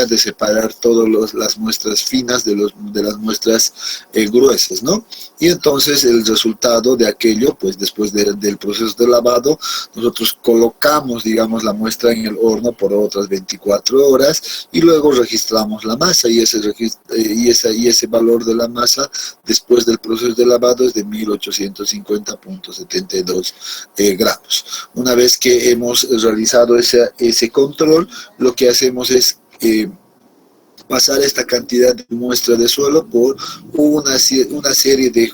manera de separar todas las muestras finas de las muestras gruesas, ¿no? Y entonces el resultado de aquello, pues después del proceso de lavado, nosotros colocamos, digamos, la muestra en el horno por otras 24 horas y luego registramos la masa y ese valor de la masa después del proceso de lavado es de 1850.72 gramos. Una vez que hemos realizado ese control, lo que hacemos es pasar esta cantidad de muestra de suelo por una serie de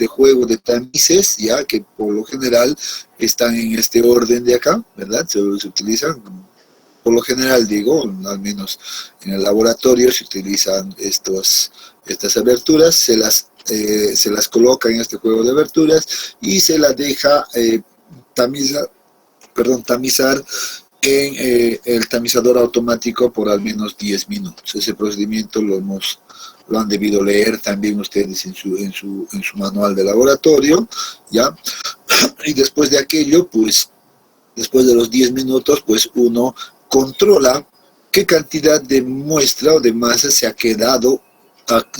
juego de tamices, ya que por lo general están en este orden de acá, ¿verdad? Se utilizan, por lo general digo, al menos en el laboratorio se utilizan estas aberturas, se las coloca en este juego de aberturas y se las deja tamizar en el tamizador automático por al menos 10 minutos. Ese procedimiento lo han debido leer también ustedes en su manual de laboratorio, ¿ya? Y después de aquello, pues, después de los 10 minutos, pues uno controla qué cantidad de muestra o de masa se ha quedado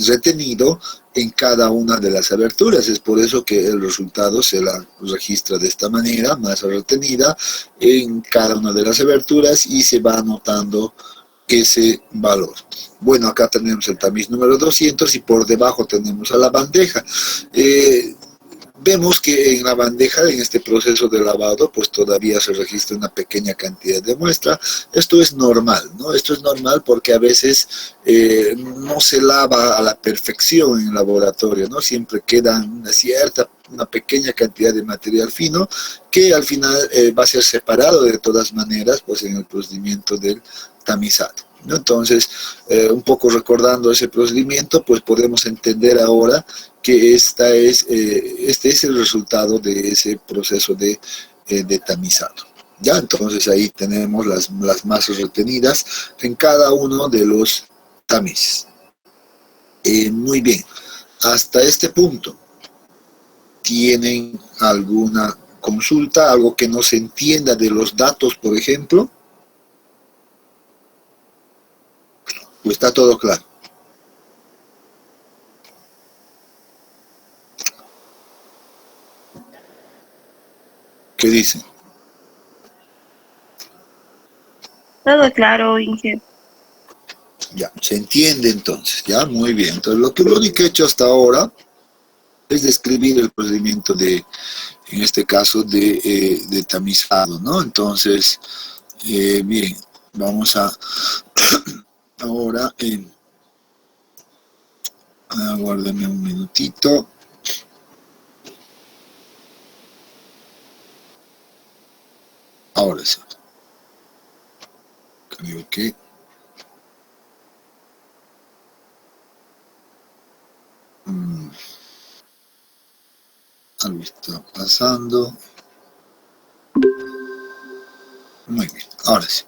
retenido en cada una de las aberturas. Es por eso que el resultado se la registra de esta manera, masa retenida en cada una de las aberturas y se va anotando ese valor. Bueno, acá tenemos el tamiz número 200 y por debajo tenemos a la bandeja. Vemos que en la bandeja, en este proceso de lavado, pues todavía se registra una pequeña cantidad de muestra. Esto es normal, ¿no? Esto es normal porque a veces no se lava a la perfección en el laboratorio, ¿no? Siempre queda una pequeña cantidad de material fino que al final va a ser separado de todas maneras, pues en el procedimiento del tamizado, ¿no? Entonces, un poco recordando ese procedimiento, pues podemos entender ahora que este es el resultado de ese proceso de tamizado. Ya, entonces ahí tenemos las masas retenidas en cada uno de los tamices. Muy bien, hasta este punto, ¿tienen alguna consulta, algo que no se entienda de los datos, por ejemplo? ¿O está todo claro? ¿Qué dicen? Todo claro, Inge. Ya, se entiende entonces, ya, muy bien. Entonces, lo único que he hecho hasta ahora es describir el procedimiento en este caso, de tamizado, ¿no? Entonces, bien, vamos a ahora, aguárdame un minutito. Ahora sí. Creo que algo está pasando. Muy bien, ahora sí.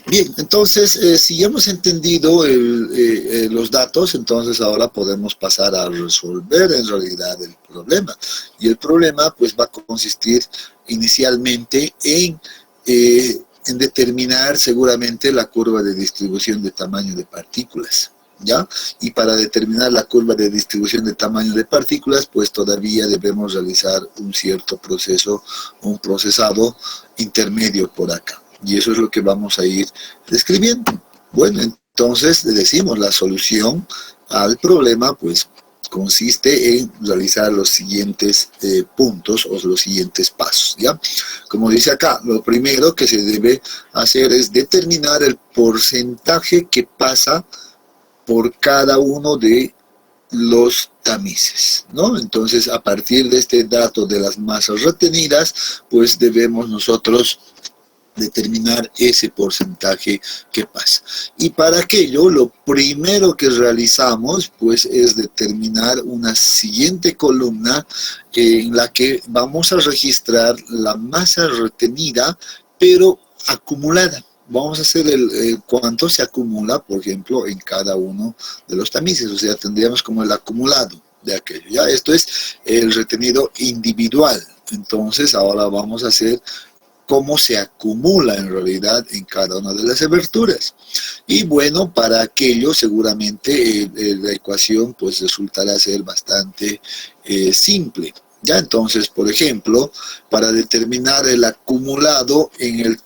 Bien, entonces, si ya hemos entendido los datos, entonces ahora podemos pasar a resolver en realidad el problema. Y el problema pues va a consistir inicialmente en determinar seguramente la curva de distribución de tamaño de partículas, ¿ya? Y para determinar la curva de distribución de tamaño de partículas, pues todavía debemos realizar un cierto proceso, un procesado intermedio por acá. Y eso es lo que vamos a ir describiendo. Bueno, entonces decimos la solución al problema, pues consiste en realizar los siguientes puntos o los siguientes pasos, ¿ya? Como dice acá, lo primero que se debe hacer es determinar el porcentaje que pasa por cada uno de los tamices, ¿no? Entonces, a partir de este dato de las masas retenidas, pues debemos nosotros determinar ese porcentaje que pasa. Y para aquello, lo primero que realizamos, pues, es determinar una siguiente columna en la que vamos a registrar la masa retenida, pero acumulada. Vamos a hacer cuánto se acumula, por ejemplo, en cada uno de los tamices, o sea, tendríamos como el acumulado de aquello, ¿ya? Esto es el retenido individual. Entonces, ahora vamos a hacer cómo se acumula en realidad en cada una de las aberturas. Y bueno, para aquello seguramente la ecuación pues resultará ser bastante simple. Ya, entonces, por ejemplo, para determinar el acumulado en el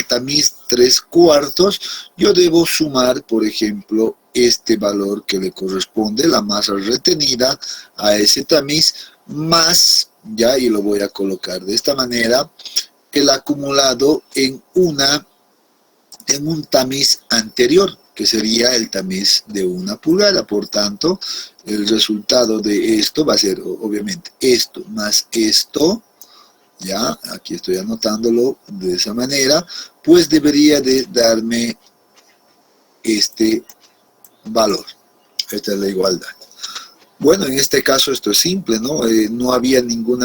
tamiz 3/4, yo debo sumar, por ejemplo, este valor que le corresponde, la masa retenida a ese tamiz, más, ya, y lo voy a colocar de esta manera, el acumulado en un tamiz anterior, que sería el tamiz de 1 pulgada. Por tanto, el resultado de esto va a ser, obviamente, esto más esto, ya, aquí estoy anotándolo de esa manera, pues debería de darme este valor. Esta es la igualdad. Bueno, en este caso esto es simple, ¿no? No había ningún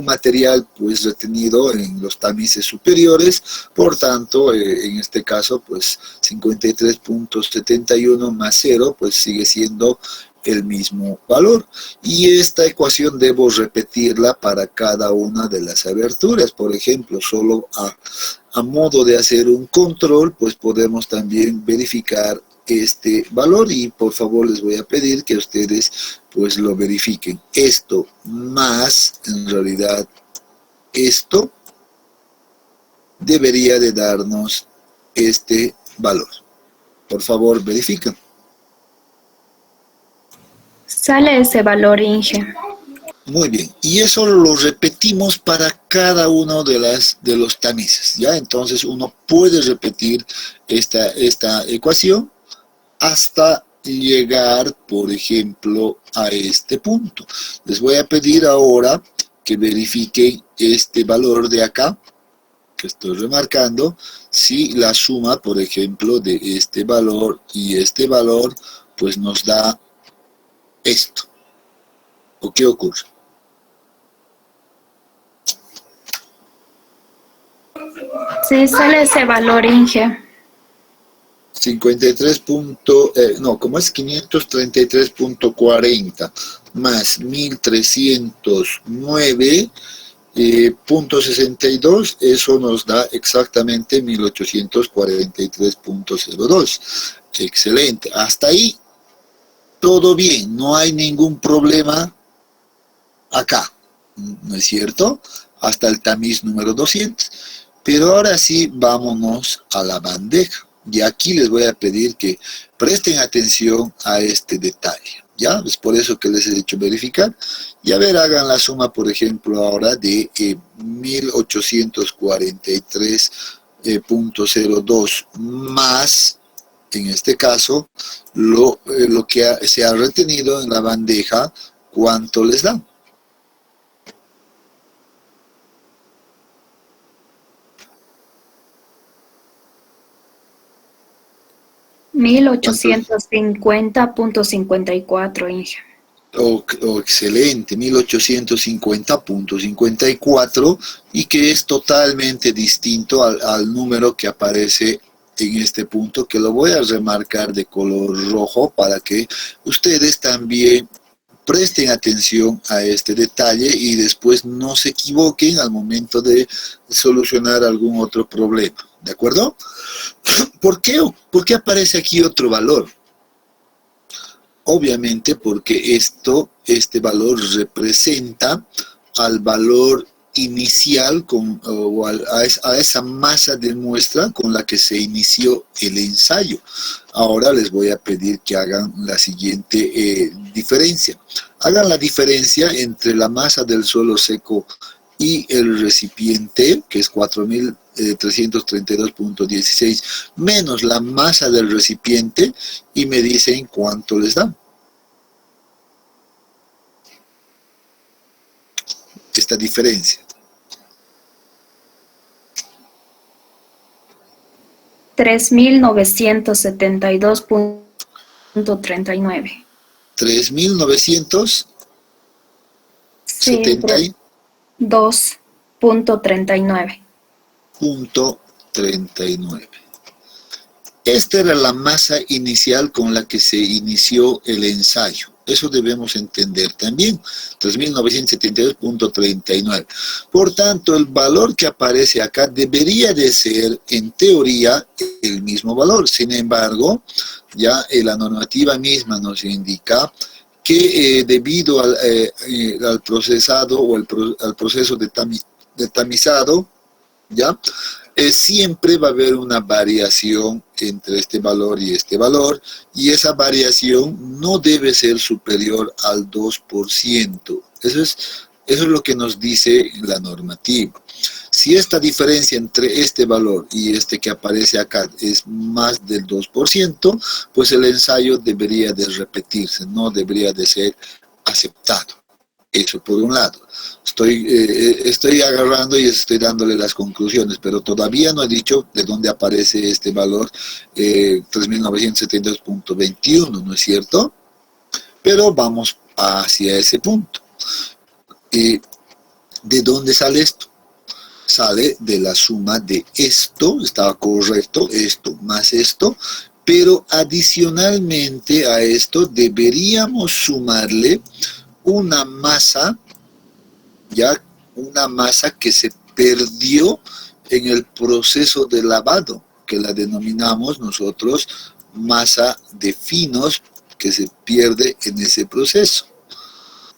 material pues retenido en los tamices superiores, por tanto, en este caso, pues 53.71 más 0, pues sigue siendo el mismo valor. Y esta ecuación debo repetirla para cada una de las aberturas. Por ejemplo, solo a modo de hacer un control, pues podemos también verificar este valor, y por favor les voy a pedir que ustedes pues lo verifiquen. Esto más en realidad esto debería de darnos este valor. Por favor, verifiquen. Sale ese valor, Inge. Muy bien, y eso lo repetimos para cada uno de los tamices, ¿ya? Entonces uno puede repetir esta ecuación hasta llegar, por ejemplo, a este punto. Les voy a pedir ahora que verifiquen este valor de acá, que estoy remarcando, si la suma, por ejemplo, de este valor y este valor, pues nos da esto. ¿O qué ocurre? Sí, sale ese valor, Inge. 533.40 más 1309.62, eso nos da exactamente 1843.02. Excelente, hasta ahí todo bien, no hay ningún problema acá, ¿no es cierto? Hasta el tamiz número 200. Pero ahora sí, vámonos a la bandeja. Y aquí les voy a pedir que presten atención a este detalle, ¿ya? Es por eso que les he dicho verificar. Y a ver, hagan la suma, por ejemplo, ahora de 1843.02 más, en este caso, lo que se ha retenido en la bandeja, ¿cuánto les da? $1850.54, Inge. Excelente, 1850.54, y que es totalmente distinto al número que aparece en este punto, que lo voy a remarcar de color rojo para que ustedes también presten atención a este detalle y después no se equivoquen al momento de solucionar algún otro problema, ¿de acuerdo? ¿Por qué aparece aquí otro valor? Obviamente porque este valor representa al valor inicial a esa masa de muestra con la que se inició el ensayo. Ahora les voy a pedir que hagan la siguiente diferencia. Hagan la diferencia entre la masa del suelo seco y el recipiente, que es 4.332.16, menos la masa del recipiente, y me dicen cuánto les da. Esta diferencia. 3.972.39. 3.972.39. 2.39. Esta era la masa inicial con la que se inició el ensayo. Eso debemos entender también, 3.972.39. Por tanto, el valor que aparece acá debería de ser, en teoría, el mismo valor. Sin embargo, ya la normativa misma nos indica que debido al procesado o al proceso de tamizado, ¿ya? Siempre va a haber una variación entre este valor y este valor, y esa variación no debe ser superior al 2%. Eso es lo que nos dice la normativa. Si esta diferencia entre este valor y este que aparece acá es más del 2%, pues el ensayo debería de repetirse, no debería de ser aceptado. Eso por un lado. Estoy agarrando y estoy dándole las conclusiones, pero todavía no he dicho de dónde aparece este valor 3.972.21, ¿no es cierto? Pero vamos hacia ese punto. ¿De dónde sale esto? Sale de la suma de esto, estaba correcto, esto más esto, pero adicionalmente a esto deberíamos sumarle una masa, ya una masa que se perdió en el proceso de lavado, que la denominamos nosotros masa de finos, que se pierde en ese proceso.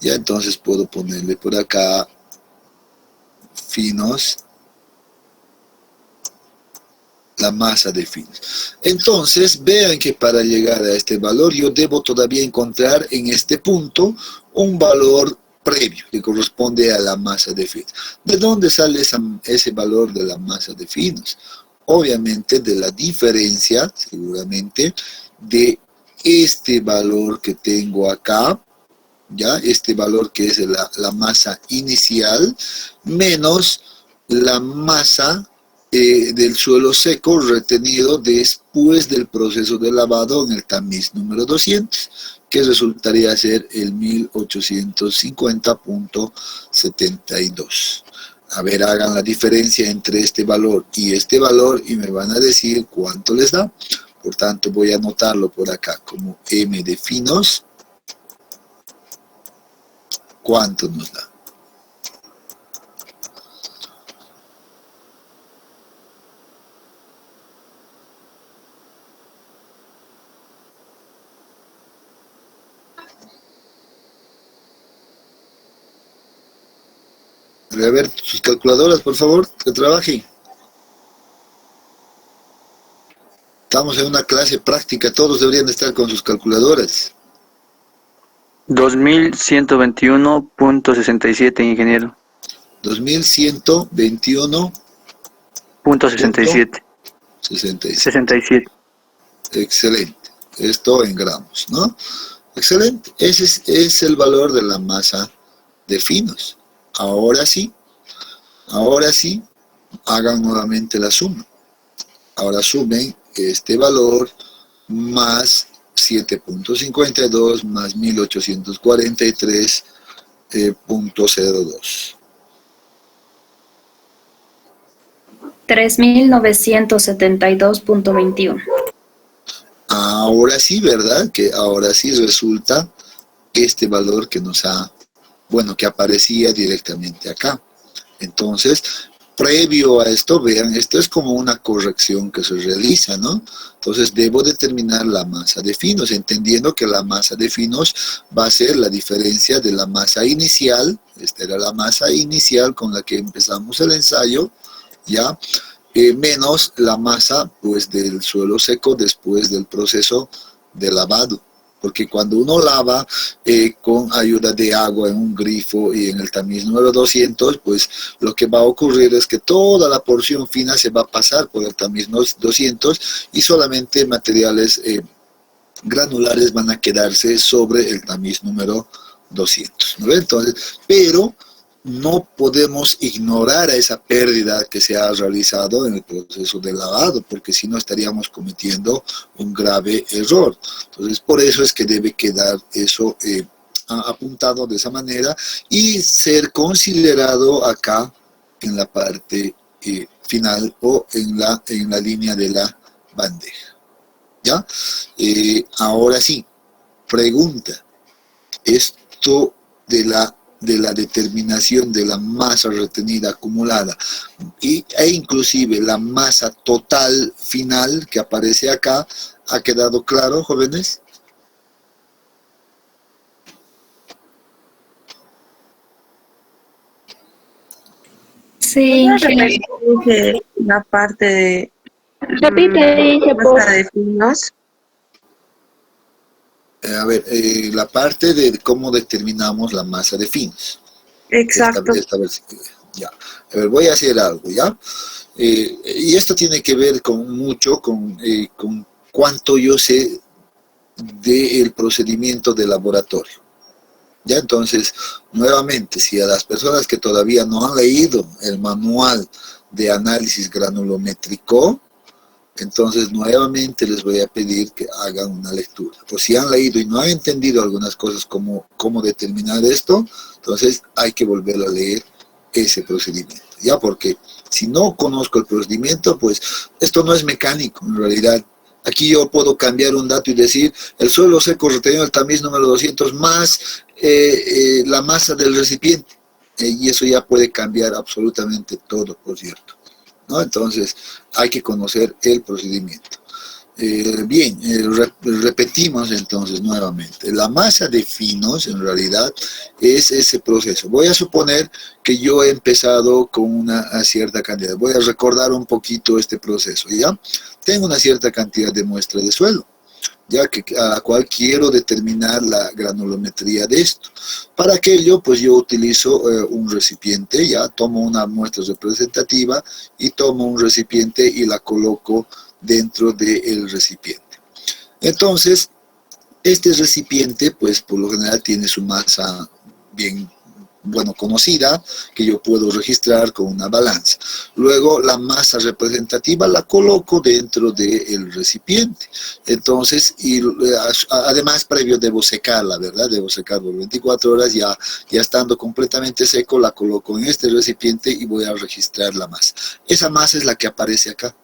Ya entonces puedo ponerle por acá finos, la masa de finos. Entonces vean que para llegar a este valor yo debo todavía encontrar en este punto un valor previo que corresponde a la masa de finos. ¿De dónde sale ese valor de la masa de finos? Obviamente de la diferencia, seguramente, de este valor que tengo acá, ya este valor que es la masa inicial, menos la masa del suelo seco retenido después del proceso de lavado en el tamiz número 200, que resultaría ser el 1850.72. A ver, hagan la diferencia entre este valor y este valor y me van a decir cuánto les da. Por tanto, voy a anotarlo por acá como M de finos. ¿Cuánto nos da? A ver, sus calculadoras, por favor, que trabajen. Estamos en una clase práctica, todos deberían estar con sus calculadoras. 2121.67, ingeniero. 2121.67. 67. Excelente. Esto en gramos, ¿no? Excelente. Ese es el valor de la masa de finos. Ahora sí, hagan nuevamente la suma. Ahora sumen este valor más 7.52 más 1843.02. 3.972.21. Ahora sí, ¿verdad? Que ahora sí resulta este valor que nos ha, bueno, que aparecía directamente acá. Entonces, previo a esto, vean, esto es como una corrección que se realiza, ¿no? Entonces, debo determinar la masa de finos, entendiendo que la masa de finos va a ser la diferencia de la masa inicial, esta era la masa inicial con la que empezamos el ensayo, ¿ya? Menos la masa, pues, del suelo seco después del proceso de lavado. Porque cuando uno lava con ayuda de agua en un grifo y en el tamiz número 200, pues lo que va a ocurrir es que toda la porción fina se va a pasar por el tamiz 200 y solamente materiales granulares van a quedarse sobre el tamiz número 200, ¿no? Entonces, pero no podemos ignorar a esa pérdida que se ha realizado en el proceso de lavado, porque si no estaríamos cometiendo un grave error. Entonces, por eso es que debe quedar eso apuntado de esa manera y ser considerado acá en la parte final o en la línea de la bandeja. ¿Ya? Ahora sí, pregunta. esto de la determinación de la masa retenida acumulada e inclusive la masa total final que aparece acá, ¿ha quedado claro, jóvenes? Sí, ingeniero. Repite la parte de Repite, masa de finos. A ver, la parte de cómo determinamos la masa de finos. Exacto. Ya. A ver, voy a hacer algo, ¿ya? Y esto tiene que ver mucho con cuánto yo sé del procedimiento de laboratorio. Ya, entonces, nuevamente, si a las personas que todavía no han leído el manual de análisis granulométrico, entonces nuevamente les voy a pedir que hagan una lectura. Por si han leído y no han entendido algunas cosas como cómo determinar esto, entonces hay que volver a leer ese procedimiento, ¿ya? Porque si no conozco el procedimiento, pues esto no es mecánico, en realidad. Aquí yo puedo cambiar un dato y decir, el suelo seco retenido el tamiz número 200 más la masa del recipiente. Y eso ya puede cambiar absolutamente todo, por cierto, ¿no? Entonces, hay que conocer el procedimiento. Bien, repetimos entonces nuevamente. La masa de finos, en realidad, es ese proceso. Voy a suponer que yo he empezado con una cierta cantidad. Voy a recordar un poquito este proceso, ¿ya? Tengo una cierta cantidad de muestra de suelo, ya que a la cual quiero determinar la granulometría de esto. Para aquello, pues yo utilizo un recipiente, ya tomo una muestra representativa y tomo un recipiente y la coloco dentro del recipiente. Entonces, este recipiente, pues por lo general tiene su masa bien conocida, que yo puedo registrar con una balanza. Luego la masa representativa la coloco dentro del recipiente. Entonces, además previo debo secarla, ¿verdad? Debo secar por 24 horas, ya estando completamente seco, la coloco en este recipiente y voy a registrar la masa. Esa masa es la que aparece acá.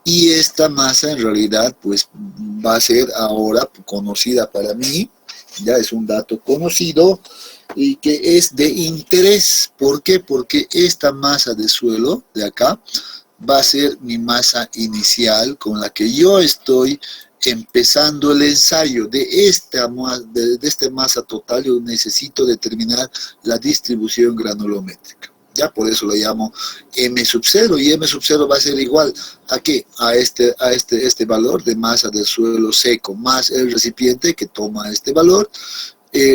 Y esta masa en realidad pues va a ser ahora conocida para mí, ya es un dato conocido y que es de interés. ¿Por qué? Porque esta masa de suelo de acá va a ser mi masa inicial con la que yo estoy empezando el ensayo de esta masa total. Yo necesito determinar la distribución granulométrica. Ya por eso lo llamo M sub 0, y M sub 0 va a ser igual a ¿qué? A este valor de masa del suelo seco más el recipiente que toma este valor,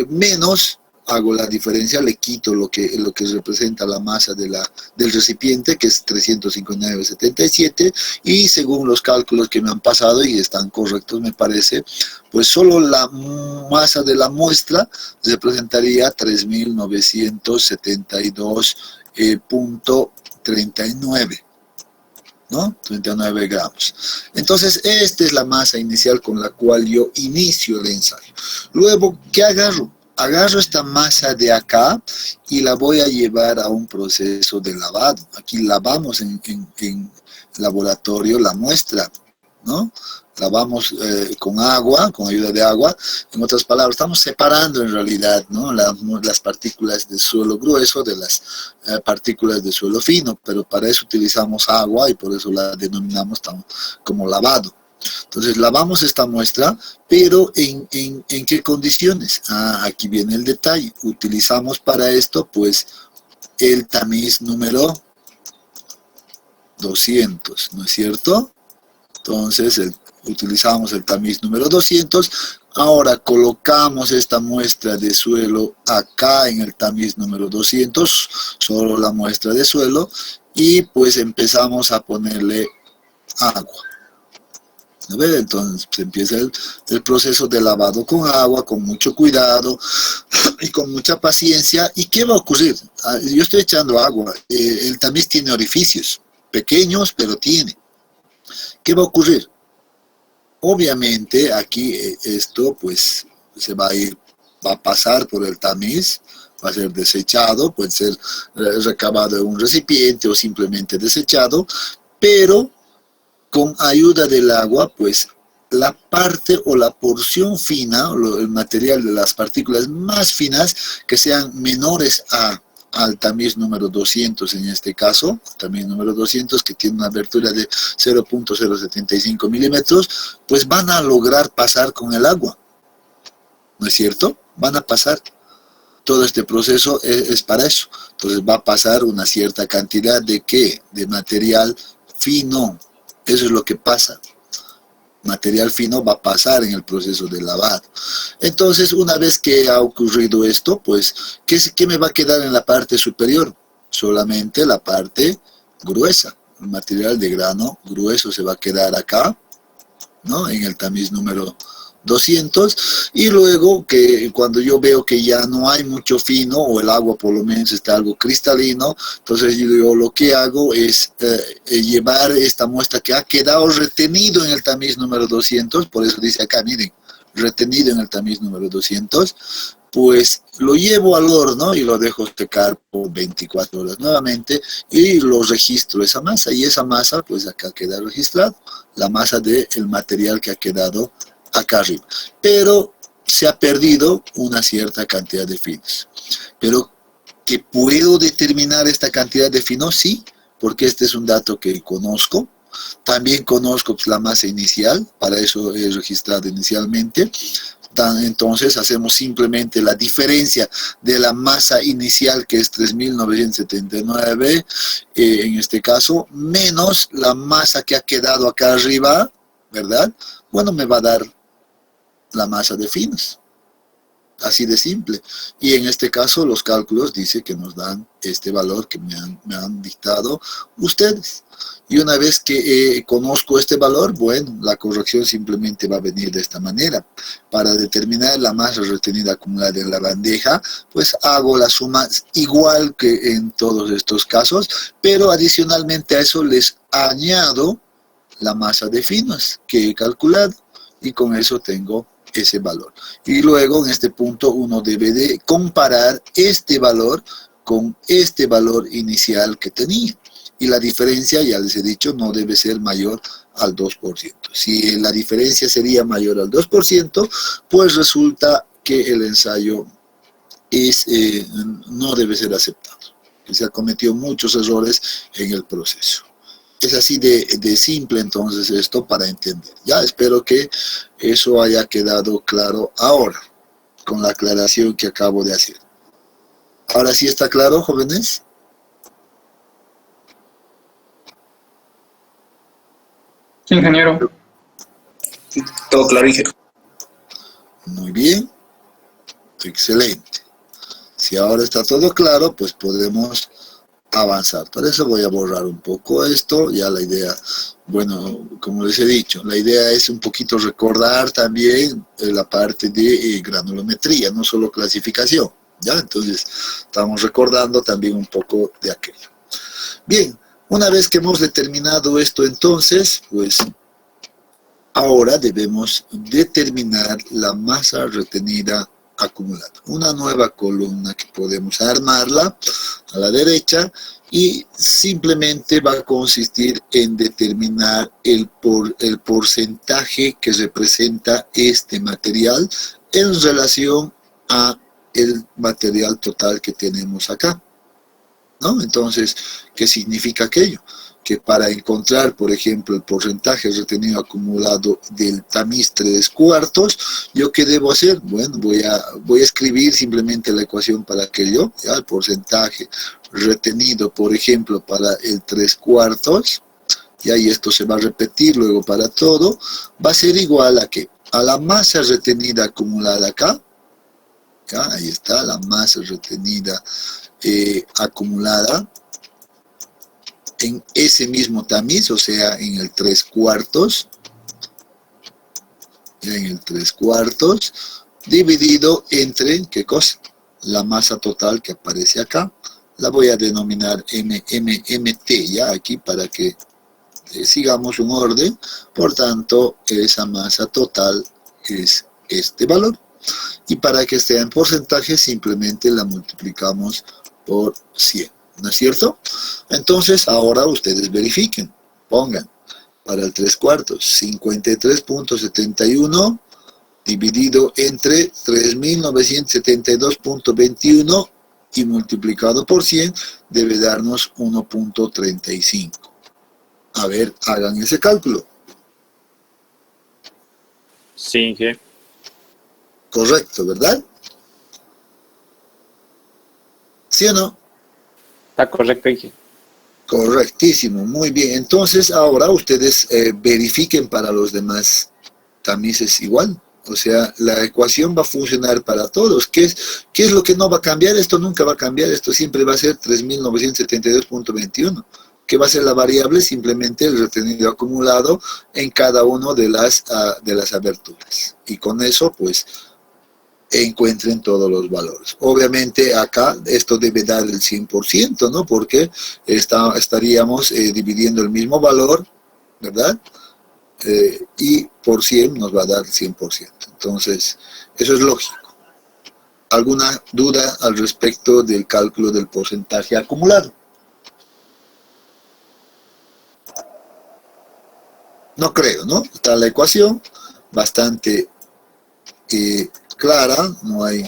menos, hago la diferencia, le quito lo que representa la masa del recipiente, que es 359,77, y según los cálculos que me han pasado, y están correctos me parece, pues solo la masa de la muestra representaría 3.972.39, ¿no? 39 gramos. Entonces, esta es la masa inicial con la cual yo inicio el ensayo. Luego, ¿qué agarro? Agarro esta masa de acá y la voy a llevar a un proceso de lavado. Aquí lavamos en laboratorio la muestra, ¿no? Lavamos con agua, con ayuda de agua. En otras palabras, estamos separando en realidad, ¿no? las partículas de suelo grueso de las partículas de suelo fino, pero para eso utilizamos agua y por eso la denominamos como lavado. Entonces lavamos esta muestra, pero ¿en qué condiciones? Aquí viene el detalle. Utilizamos para esto pues el tamiz número 200, ¿no es cierto? Entonces utilizamos el tamiz número 200. Ahora colocamos esta muestra de suelo acá en el tamiz número 200, solo la muestra de suelo, y pues empezamos a ponerle agua. ¿No ve? Entonces empieza el proceso de lavado con agua, con mucho cuidado y con mucha paciencia. ¿Y qué va a ocurrir? Yo estoy echando agua, el tamiz tiene orificios, pequeños, pero tiene. ¿Qué va a ocurrir? Obviamente aquí esto pues va a pasar por el tamiz, va a ser desechado, puede ser recabado en un recipiente o simplemente desechado, pero con ayuda del agua pues la parte o la porción fina, el material de las partículas más finas que sean menores al tamiz número 200 en este caso, tamiz número 200 que tiene una abertura de 0.075 milímetros, pues van a lograr pasar con el agua, ¿no es cierto? Van a pasar. Todo este proceso es para eso. Entonces va a pasar una cierta cantidad de ¿qué? De material fino. Eso es lo que pasa. Material fino va a pasar en el proceso de lavado. Entonces, una vez que ha ocurrido esto, pues, ¿qué me va a quedar en la parte superior? Solamente la parte gruesa. El material de grano grueso se va a quedar acá, ¿no? En el tamiz número 200, y luego que cuando yo veo que ya no hay mucho fino, o el agua por lo menos está algo cristalino, entonces yo lo que hago es llevar esta muestra que ha quedado retenido en el tamiz número 200, por eso dice acá, miren, retenido en el tamiz número 200, pues lo llevo al horno y lo dejo secar por 24 horas nuevamente, y lo registro esa masa, y esa masa pues acá queda registrado, la masa del material que ha quedado acá arriba, pero se ha perdido una cierta cantidad de finos. Pero ¿que puedo determinar esta cantidad de finos? Sí, porque este es un dato que conozco. También conozco pues, la masa inicial, para eso he registrado inicialmente. Entonces hacemos simplemente la diferencia de la masa inicial, que es 3.979, en este caso, menos la masa que ha quedado acá arriba, ¿verdad? Bueno, me va a dar la masa de finos, así de simple. Y en este caso los cálculos dice que nos dan este valor que me han dictado ustedes. Y una vez que conozco este valor, bueno, la corrección simplemente va a venir de esta manera. Para determinar la masa retenida acumulada en la bandeja, pues hago la suma igual que en todos estos casos, pero adicionalmente a eso les añado la masa de finos que he calculado, y con eso tengo ese valor. Y luego en este punto uno debe de comparar este valor con este valor inicial que tenía. Y la diferencia, ya les he dicho, no debe ser mayor al 2%. Si la diferencia sería mayor al 2%, pues resulta que el ensayo no debe ser aceptado. Se ha cometido muchos errores en el proceso. Es así de simple entonces esto para entender. Ya espero que eso haya quedado claro ahora, con la aclaración que acabo de hacer. ¿Ahora sí está claro, jóvenes? Sí, ingeniero. Todo claro, ingeniero. Muy bien. Excelente. Si ahora está todo claro, pues podemos avanzar. Para eso voy a borrar un poco esto. Ya la idea, bueno, como les he dicho, la idea es un poquito recordar también la parte de granulometría, no solo clasificación. ¿Ya? Entonces, estamos recordando también un poco de aquello. Bien, una vez que hemos determinado esto, entonces, pues, ahora debemos determinar la masa retenida acumulada. Una nueva columna que podemos armarla a la derecha y simplemente va a consistir en determinar el porcentaje que representa este material en relación a el material total que tenemos acá, ¿no? Entonces, ¿qué significa aquello? Que para encontrar, por ejemplo, el porcentaje retenido acumulado del tamiz 3/4, ¿yo qué debo hacer? Bueno, voy a escribir simplemente la ecuación para aquello, ¿ya? El porcentaje retenido, por ejemplo, para el 3/4, ¿ya? Y esto se va a repetir luego para todo, va a ser igual a ¿qué? A la masa retenida acumulada acá, ¿ya? Ahí está la masa retenida acumulada en ese mismo tamiz, o sea, en el 3/4, en el 3/4, dividido entre, ¿qué cosa? La masa total que aparece acá. La voy a denominar MMT, ya aquí para que sigamos un orden. Por tanto, esa masa total es este valor. Y para que esté en porcentaje, simplemente la multiplicamos por 100. ¿No es cierto? Entonces, ahora ustedes verifiquen, pongan, para el 3/4, 53.71 dividido entre 3.972.21 y multiplicado por 100 debe darnos 1.35. A ver, hagan ese cálculo. Sí, Inge. Correcto, ¿verdad? ¿Sí o no? Está correcto, Inge. Correctísimo, muy bien. Entonces ahora ustedes verifiquen para los demás tamices igual. O sea, la ecuación va a funcionar para todos. ¿Qué es lo que no va a cambiar? Esto nunca va a cambiar. Esto siempre va a ser 3.972.21. ¿Qué va a ser la variable? Simplemente el retenido acumulado en cada uno de las aberturas. Y con eso, pues, encuentren todos los valores. Obviamente acá esto debe dar el 100%, ¿no? Porque estaríamos dividiendo el mismo valor, ¿verdad? Y por 100 nos va a dar 100%. Entonces, eso es lógico. ¿Alguna duda al respecto del cálculo del porcentaje acumulado? No creo, ¿no? Está la ecuación bastante clara, no hay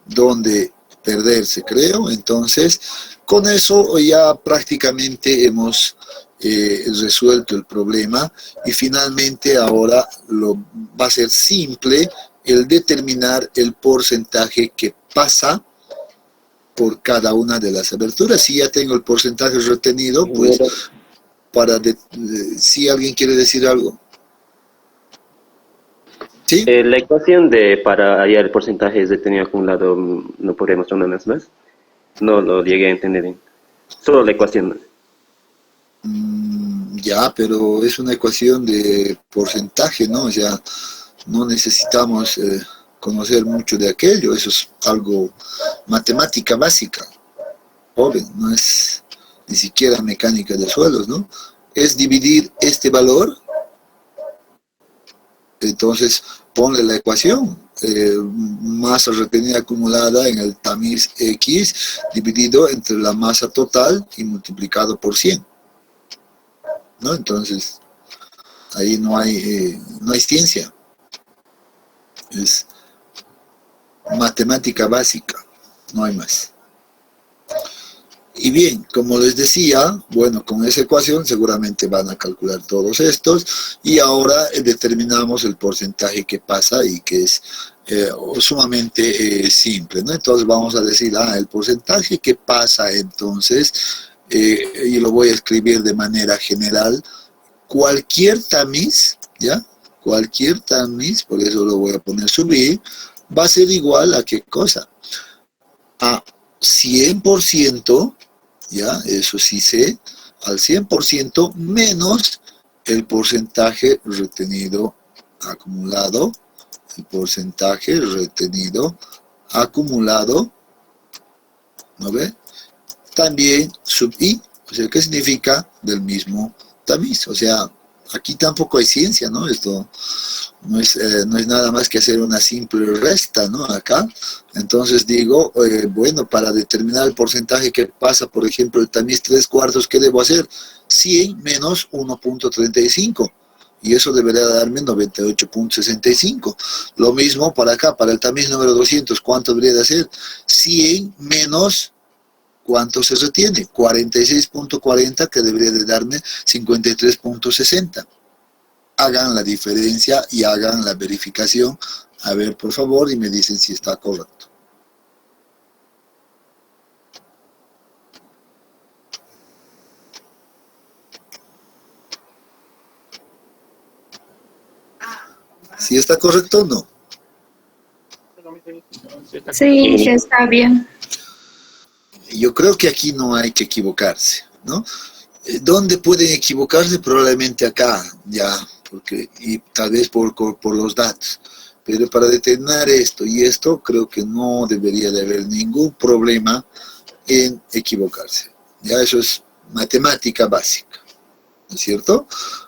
dónde perderse, creo. Entonces, con eso ya prácticamente hemos resuelto el problema y finalmente ahora va a ser simple el determinar el porcentaje que pasa por cada una de las aberturas. Si ya tengo el porcentaje retenido, pues si alguien quiere decir algo. ¿Sí? La ecuación para hallar el porcentaje es detenido acumulado, ¿no podemos una vez más? No lo llegué a entender bien. Solo la ecuación. Ya, pero es una ecuación de porcentaje, ¿no? O sea, no necesitamos conocer mucho de aquello. Eso es algo matemática básica. Joven, no es ni siquiera mecánica de suelos, ¿no? Es dividir este valor. Entonces, ponle la ecuación, masa retenida acumulada en el tamiz X dividido entre la masa total y multiplicado por 100. ¿No? Entonces, ahí no hay ciencia. Es matemática básica, no hay más. Y bien, como les decía, bueno, con esa ecuación seguramente van a calcular todos estos y ahora determinamos el porcentaje que pasa y que es sumamente simple, ¿no? Entonces vamos a decir, el porcentaje que pasa entonces, y lo voy a escribir de manera general, cualquier tamiz, ¿ya? Cualquier tamiz, por eso lo voy a poner subir, va a ser igual a ¿qué cosa? A 100%, ya, eso sí sé, al 100% menos el porcentaje retenido acumulado, el porcentaje retenido acumulado, ¿no ve? También sub i, o sea, ¿qué significa? Del mismo tamiz, o sea, aquí tampoco hay ciencia, ¿no? Esto no es nada más que hacer una simple resta, ¿no? Acá, entonces digo, bueno, para determinar el porcentaje que pasa, por ejemplo, el tamiz 3/4, ¿qué debo hacer? 100 menos 1.35, y eso debería darme 98.65. Lo mismo para acá, para el tamiz número 200, ¿cuánto debería de hacer? 100 menos... ¿cuánto se retiene? 46.40, que debería de darme 53.60. Hagan la diferencia y hagan la verificación. A ver, por favor, y me dicen si está correcto. ¿Sí está correcto o no? Sí, ya está bien. Yo creo que aquí no hay que equivocarse, ¿no? ¿Dónde pueden equivocarse? Probablemente acá, ya, porque, y tal vez por los datos. Pero para determinar esto y esto, creo que no debería de haber ningún problema en equivocarse. Ya, eso es matemática básica, ¿no es cierto?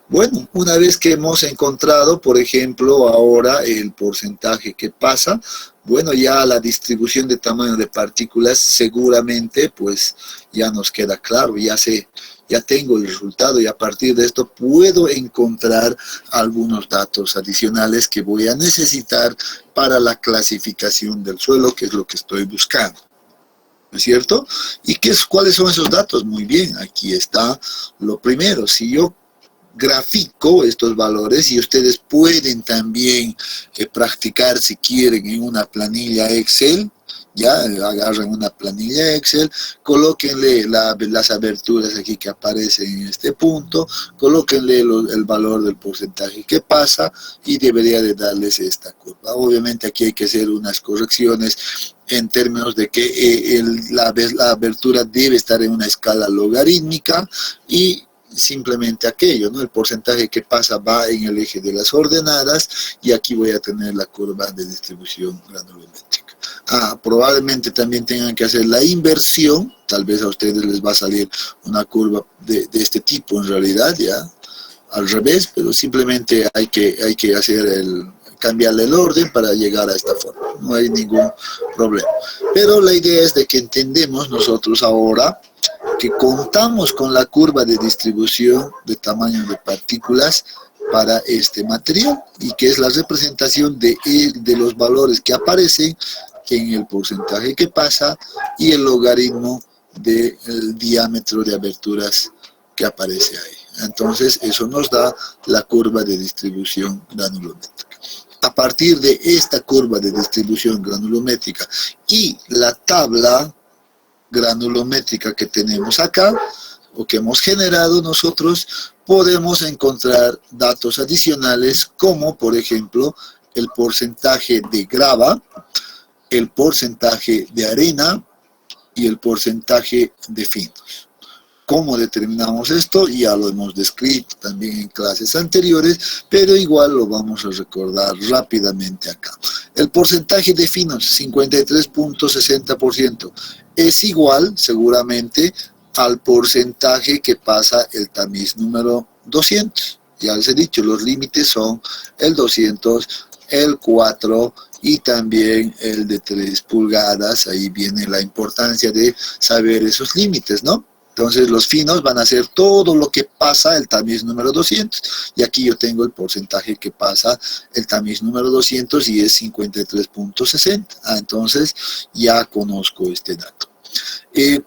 Bueno, una vez que hemos encontrado, por ejemplo, ahora el porcentaje que pasa, bueno, ya la distribución de tamaño de partículas seguramente pues ya nos queda claro, ya sé ya tengo el resultado y a partir de esto puedo encontrar algunos datos adicionales que voy a necesitar para la clasificación del suelo, que es lo que estoy buscando. ¿No es cierto? ¿Y cuáles son esos datos? Muy bien, aquí está lo primero. Si yo grafico estos valores, y ustedes pueden también practicar si quieren en una planilla Excel, ya agarran una planilla Excel, colóquenle las aberturas aquí que aparecen en este punto, colóquenle el valor del porcentaje que pasa y debería de darles esta curva. Obviamente aquí hay que hacer unas correcciones en términos de que la abertura debe estar en una escala logarítmica y simplemente aquello, ¿no? El porcentaje que pasa va en el eje de las ordenadas y aquí voy a tener la curva de distribución granulométrica. Probablemente también tengan que hacer la inversión, tal vez a ustedes les va a salir una curva de este tipo en realidad, ya, al revés, pero simplemente hay que hacer cambiarle el orden para llegar a esta forma, no hay ningún problema. Pero la idea es de que entendemos nosotros ahora que contamos con la curva de distribución de tamaño de partículas para este material y que es la representación de los valores que aparecen en el porcentaje que pasa y el logaritmo del diámetro de aberturas que aparece ahí. Entonces eso nos da la curva de distribución granulométrica. A partir de esta curva de distribución granulométrica y la tabla granulométrica que tenemos acá, o que hemos generado nosotros, podemos encontrar datos adicionales como, por ejemplo, el porcentaje de grava, el porcentaje de arena y el porcentaje de finos. ¿Cómo determinamos esto? Ya lo hemos descrito también en clases anteriores, pero igual lo vamos a recordar rápidamente acá. El porcentaje de finos, 53.60%, es igual seguramente al porcentaje que pasa el tamiz número 200. Ya les he dicho, los límites son el 200, el 4 y también el de 3 pulgadas. Ahí viene la importancia de saber esos límites, ¿no? Entonces los finos van a ser todo lo que pasa el tamiz número 200. Y aquí yo tengo el porcentaje que pasa el tamiz número 200 y es 53.60. Entonces ya conozco este dato.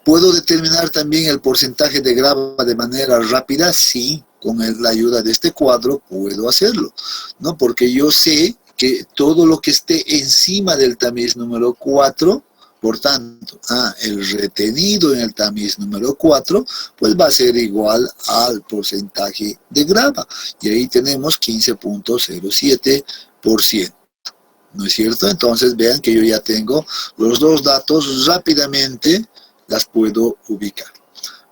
¿Puedo determinar también el porcentaje de grava de manera rápida? Sí, con la ayuda de este cuadro puedo hacerlo, ¿no? Porque yo sé que todo lo que esté encima del tamiz número 4, por tanto, el retenido en el tamiz número 4, pues va a ser igual al porcentaje de grava. Y ahí tenemos 15.07%. ¿No es cierto? Entonces vean que yo ya tengo los dos datos, rápidamente las puedo ubicar.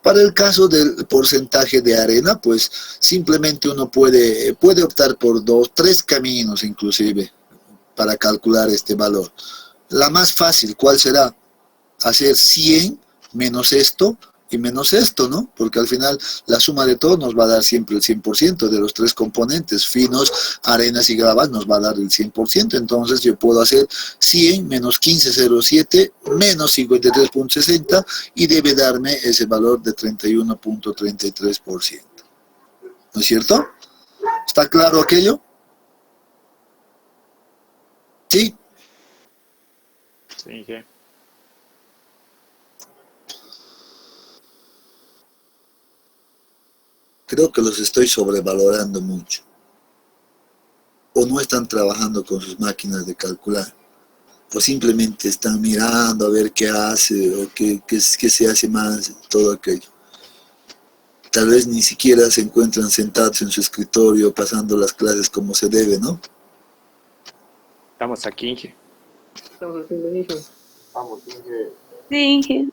Para el caso del porcentaje de arena, pues simplemente uno puede optar por 3 caminos inclusive para calcular este valor. La más fácil, ¿cuál será? Hacer 100 menos esto y menos esto, ¿no? Porque al final la suma de todo nos va a dar siempre el 100% de los 3 componentes, finos, arenas y gravas nos va a dar el 100%, entonces yo puedo hacer 100 menos 15.07 menos 53.60 y debe darme ese valor de 31.33%. ¿No es cierto? ¿Está claro aquello? ¿Sí? Sí, jefe. Creo que los estoy sobrevalorando mucho. O no están trabajando con sus máquinas de calcular. O simplemente están mirando a ver qué hace o qué se hace más, todo aquello. Tal vez ni siquiera se encuentran sentados en su escritorio pasando las clases como se debe, ¿no? Estamos aquí, jefe. Sí, Inge.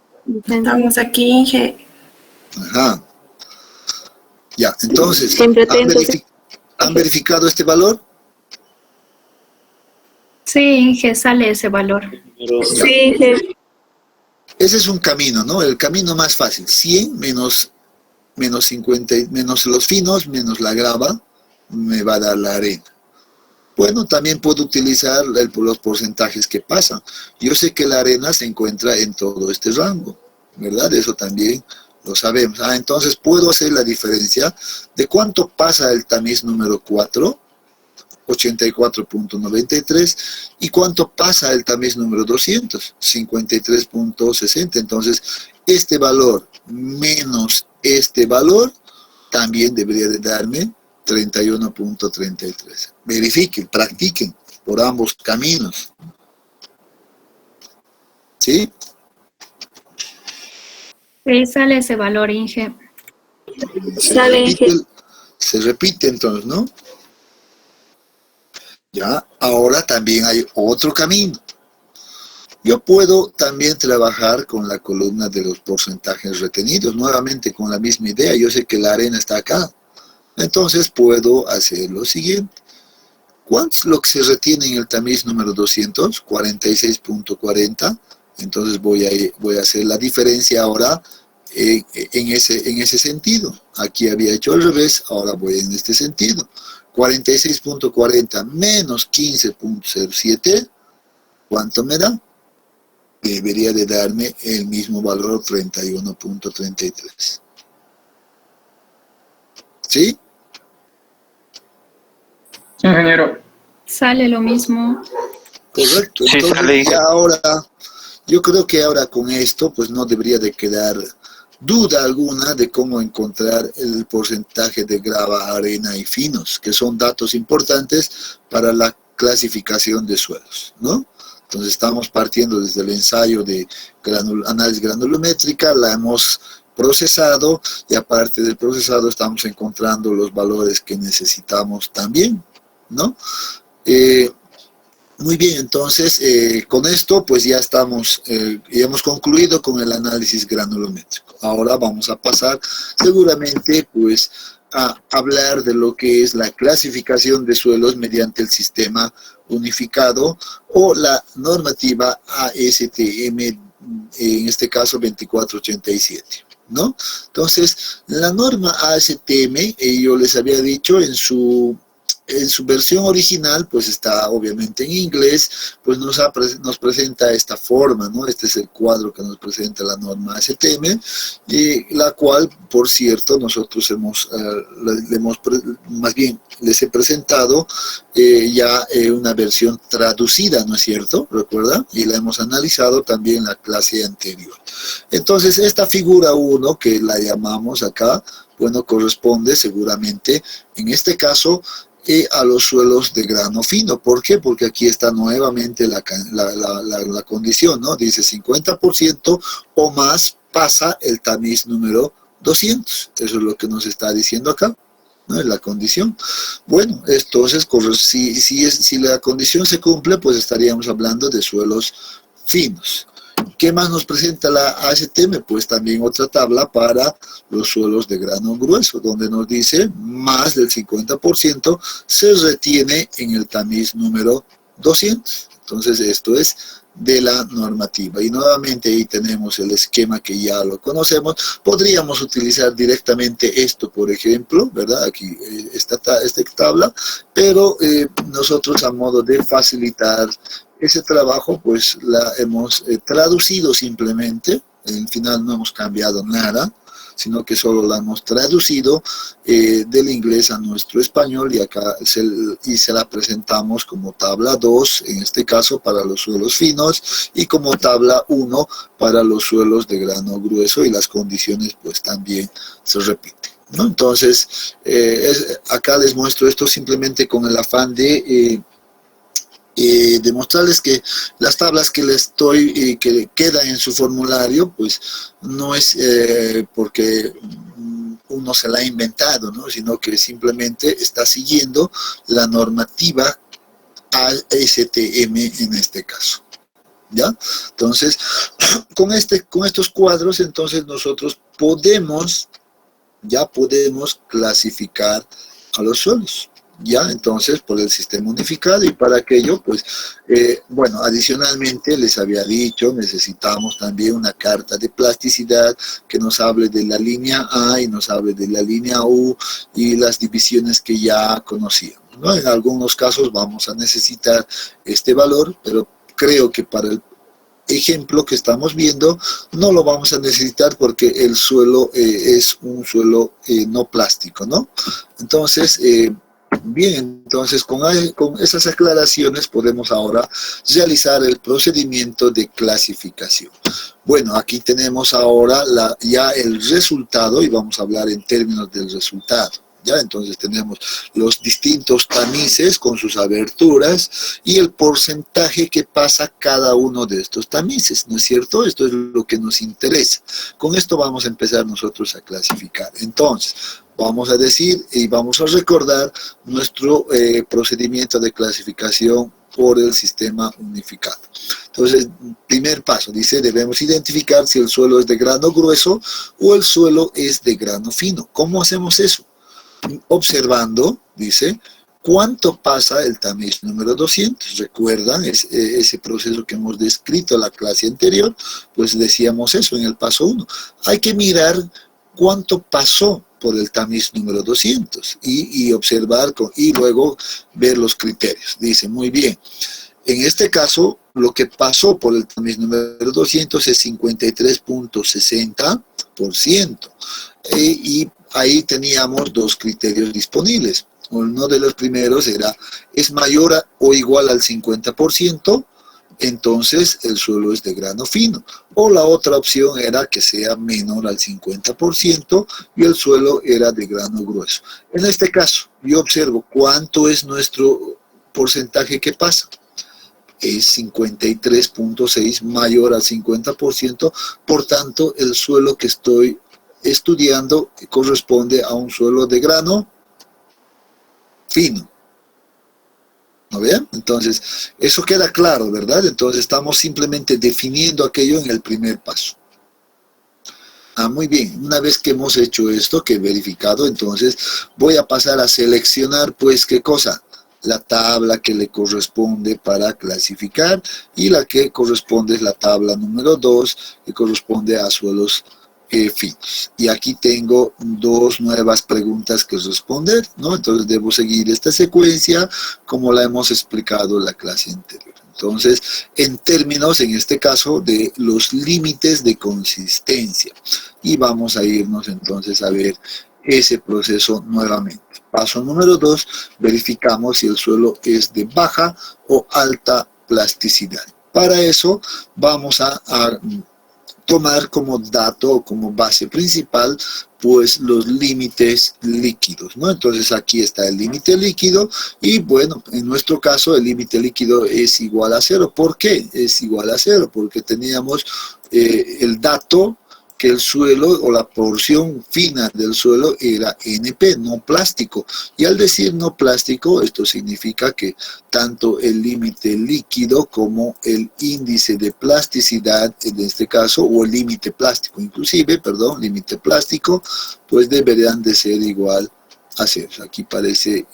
Estamos aquí, Inge. Ajá. Ya, entonces, Siempre atentos. ¿han verificado este valor? Sí, Inge, sale ese valor. Sí, Inge. Ese es un camino, ¿no? El camino más fácil. 100 menos 50, menos los finos, menos la grava, me va a dar la arena. Bueno, también puedo utilizar los porcentajes que pasan. Yo sé que la arena se encuentra en todo este rango, ¿verdad? Eso también lo sabemos. Entonces puedo hacer la diferencia de cuánto pasa el tamiz número 4, 84.93, y cuánto pasa el tamiz número 200, 53.60. Entonces, este valor menos este valor también debería de darme 31.33. Verifiquen, practiquen por ambos caminos. ¿Sí? Sí, sale ese valor, Inge. Se repite entonces, ¿no? Ya, ahora también hay otro camino. Yo puedo también trabajar con la columna de los porcentajes retenidos, nuevamente con la misma idea. Yo sé que la arena está acá. Entonces puedo hacer lo siguiente. ¿Cuánto es lo que se retiene en el tamiz número 200? 46.40. Entonces voy a hacer la diferencia ahora en ese sentido. Aquí había hecho al revés, ahora voy en este sentido. 46.40 menos 15.07, ¿cuánto me da? Debería de darme el mismo valor, 31.33. ¿Sí? Sí, ingeniero. Sale lo mismo. Correcto. Sí, Entonces sale. ya ahora, yo creo que ahora con esto pues no debería de quedar duda alguna de cómo encontrar el porcentaje de grava, arena y finos, que son datos importantes para la clasificación de suelos, ¿no? Entonces estamos partiendo desde el ensayo de análisis granulométrica, la hemos procesado y aparte del procesado estamos encontrando los valores que necesitamos también, ¿no? Muy bien, entonces con esto pues ya estamos, ya hemos concluido con el análisis granulométrico. Ahora vamos a pasar seguramente pues a hablar de lo que es la clasificación de suelos mediante el sistema unificado o la normativa ASTM, en este caso 2487, ¿no? Entonces, la norma ASTM, yo les había dicho en su versión original, pues está obviamente en inglés, pues nos presenta esta forma, ¿no? Este es el cuadro que nos presenta la norma ASTM, la cual, por cierto, nosotros les he presentado ya una versión traducida, ¿no es cierto? ¿Recuerda? Y la hemos analizado también en la clase anterior. Entonces, esta figura 1, que la llamamos acá, bueno, corresponde seguramente, en este caso, a los suelos de grano fino. ¿Por qué? Porque aquí está nuevamente la condición, ¿no? Dice 50% o más pasa el tamiz número 200. Eso es lo que nos está diciendo acá, ¿no? Es la condición. Bueno, entonces, si la condición se cumple, pues estaríamos hablando de suelos finos. ¿Qué más nos presenta la ASTM? Pues también otra tabla para los suelos de grano grueso, donde nos dice más del 50% se retiene en el tamiz número 200. Entonces esto es de la normativa. Y nuevamente ahí tenemos el esquema que ya lo conocemos. Podríamos utilizar directamente esto, por ejemplo, ¿verdad? Aquí esta tabla, pero nosotros a modo de facilitar ese trabajo, pues la hemos traducido simplemente. Al final no hemos cambiado nada, sino que solo la hemos traducido del inglés a nuestro español y acá se la presentamos como tabla 2, en este caso para los suelos finos, y como tabla 1 para los suelos de grano grueso, y las condiciones pues también se repiten, ¿no? Entonces, acá les muestro esto simplemente con el afán de demostrarles que las tablas que les estoy, que quedan en su formulario, pues no es porque uno se la ha inventado, ¿no? Sino que simplemente está siguiendo la normativa ASTM en este caso, ¿ya? Entonces, con estos cuadros, entonces nosotros podemos clasificar a los suelos. Ya, entonces, por el sistema unificado, y para aquello, pues, bueno, adicionalmente les había dicho, necesitamos también una carta de plasticidad que nos hable de la línea A y nos hable de la línea U y las divisiones que ya conocíamos, ¿no? En algunos casos vamos a necesitar este valor, pero creo que para ejemplo que estamos viendo no lo vamos a necesitar porque el suelo es un suelo no plástico, ¿no? Entonces, bien, entonces con esas aclaraciones podemos ahora realizar el procedimiento de clasificación. Bueno, aquí tenemos ahora ya el resultado y vamos a hablar en términos del resultado. ¿Ya? Entonces tenemos los distintos tamices con sus aberturas y el porcentaje que pasa cada uno de estos tamices, ¿no es cierto? Esto es lo que nos interesa. Con esto vamos a empezar nosotros a clasificar. Entonces, vamos a decir y vamos a recordar nuestro procedimiento de clasificación por el sistema unificado. Entonces, primer paso, dice, debemos identificar si el suelo es de grano grueso o el suelo es de grano fino. ¿Cómo hacemos eso? Observando, dice, cuánto pasa el tamiz número 200. ¿Recuerdan ese proceso que hemos descrito en la clase anterior? Pues decíamos eso en el paso 1. Hay que mirar cuánto pasó por el tamiz número 200 y observar y luego ver los criterios. Dice, muy bien, en este caso lo que pasó por el tamiz número 200 es 53.60%. Y ahí teníamos dos criterios disponibles. Uno de los primeros era, es mayor o igual al 50%, entonces el suelo es de grano fino. O la otra opción era que sea menor al 50% y el suelo era de grano grueso. En este caso, yo observo cuánto es nuestro porcentaje que pasa. Es 53.6 mayor al 50%, por tanto el suelo que estoy estudiando corresponde a un suelo de grano fino. ¿No ven? Entonces, eso queda claro, ¿verdad? Entonces estamos simplemente definiendo aquello en el primer paso. Muy bien, una vez que hemos hecho esto, que he verificado, entonces voy a pasar a seleccionar, pues, ¿qué cosa? La tabla que le corresponde para clasificar y la que corresponde es la tabla número 2, que corresponde a suelos finos. Y aquí tengo dos nuevas preguntas que responder, ¿no? Entonces debo seguir esta secuencia como la hemos explicado en la clase anterior. Entonces, en términos, en este caso, de los límites de consistencia. Y vamos a irnos entonces a ver ese proceso nuevamente. Paso número 2, verificamos si el suelo es de baja o alta plasticidad. Para eso vamos a tomar como dato o como base principal pues los límites líquidos, ¿no? Entonces aquí está el límite líquido y bueno, en nuestro caso el límite líquido es igual a 0. ¿Por qué es igual a 0? Porque teníamos el dato que el suelo o la porción fina del suelo era NP, no plástico. Y al decir no plástico, esto significa que tanto el límite líquido como el índice de plasticidad, en este caso, o el límite plástico inclusive, perdón, límite plástico, pues deberían de ser igual a 0. Aquí parece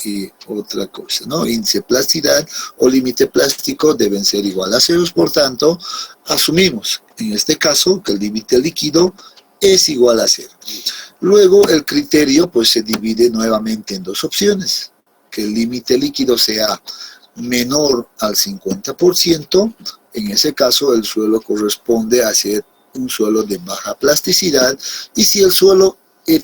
otra cosa, ¿no? Índice de plasticidad o límite plástico deben ser igual a 0, por tanto, asumimos en este caso que el límite líquido es igual a 0. Luego el criterio pues se divide nuevamente en dos opciones, que el límite líquido sea menor al 50%, en ese caso el suelo corresponde a ser un suelo de baja plasticidad, y si el suelo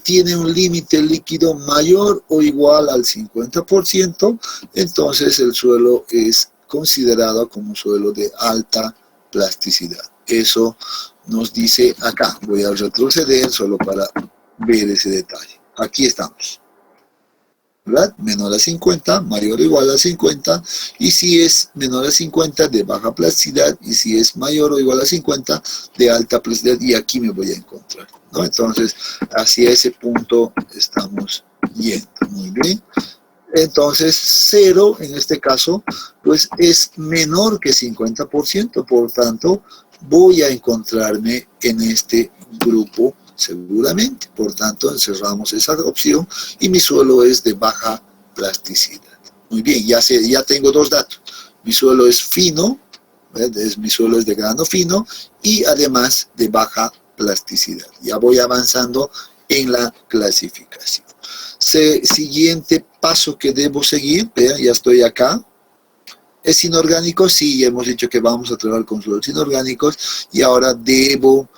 tiene un límite líquido mayor o igual al 50%, entonces el suelo es considerado como un suelo de alta plasticidad. Eso nos dice acá. Voy a retroceder solo para ver ese detalle. Aquí estamos, ¿verdad? Menor a 50, mayor o igual a 50, y si es menor a 50 de baja plasticidad, y si es mayor o igual a 50 de alta plasticidad, y aquí me voy a encontrar, ¿no? Entonces, hacia ese punto estamos yendo. Muy bien. Entonces, 0 en este caso, pues es menor que 50%, por tanto, voy a encontrarme en este grupo seguramente. Por tanto, encerramos esa opción y mi suelo es de baja plasticidad. Muy bien, ya tengo dos datos. Mi suelo es fino, mi suelo es de grano fino y además de baja plasticidad. Ya voy avanzando en la clasificación. Siguiente paso que debo seguir, vean, ya estoy acá. ¿Es inorgánico? Sí, hemos dicho que vamos a trabajar con suelos inorgánicos y ahora debo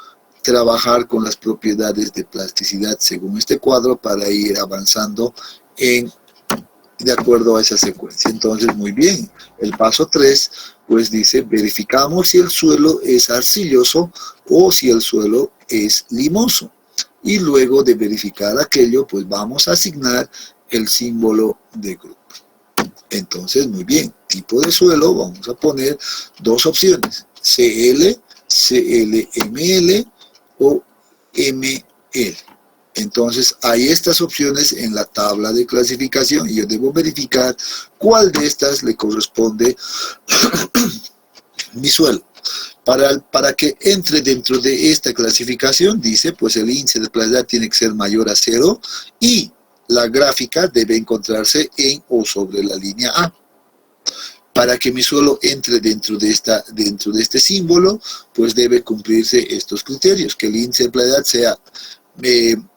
trabajar con las propiedades de plasticidad según este cuadro para ir avanzando de acuerdo a esa secuencia. Entonces, muy bien, el paso 3, pues dice, verificamos si el suelo es arcilloso o si el suelo es limoso. Y luego de verificar aquello, pues vamos a asignar el símbolo de grupo. Entonces, muy bien, tipo de suelo, vamos a poner dos opciones, CL, CLML o ML. Entonces, hay estas opciones en la tabla de clasificación y yo debo verificar cuál de estas le corresponde mi suelo. Para que entre dentro de esta clasificación, dice, pues el índice de plasticidad tiene que ser mayor a 0 y la gráfica debe encontrarse en o sobre la línea A. Para que mi suelo entre dentro de este símbolo, pues debe cumplirse estos criterios, que el índice de plasticidad sea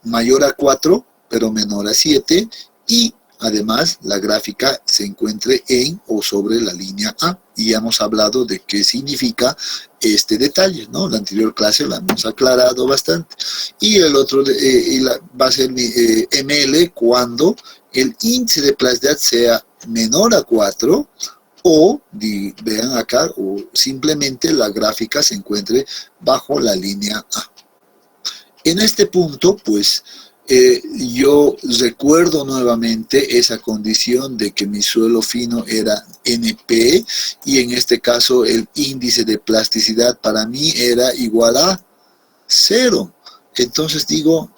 mayor a 4, pero menor a 7, y además la gráfica se encuentre en o sobre la línea A. Y ya hemos hablado de qué significa este detalle, ¿no? La anterior clase la hemos aclarado bastante. Y el otro va a ser ML cuando el índice de plasticidad sea menor a 4 o, vean acá, o simplemente la gráfica se encuentre bajo la línea A. En este punto, pues, yo recuerdo nuevamente esa condición de que mi suelo fino era NP y en este caso el índice de plasticidad para mí era igual a 0. Entonces digo,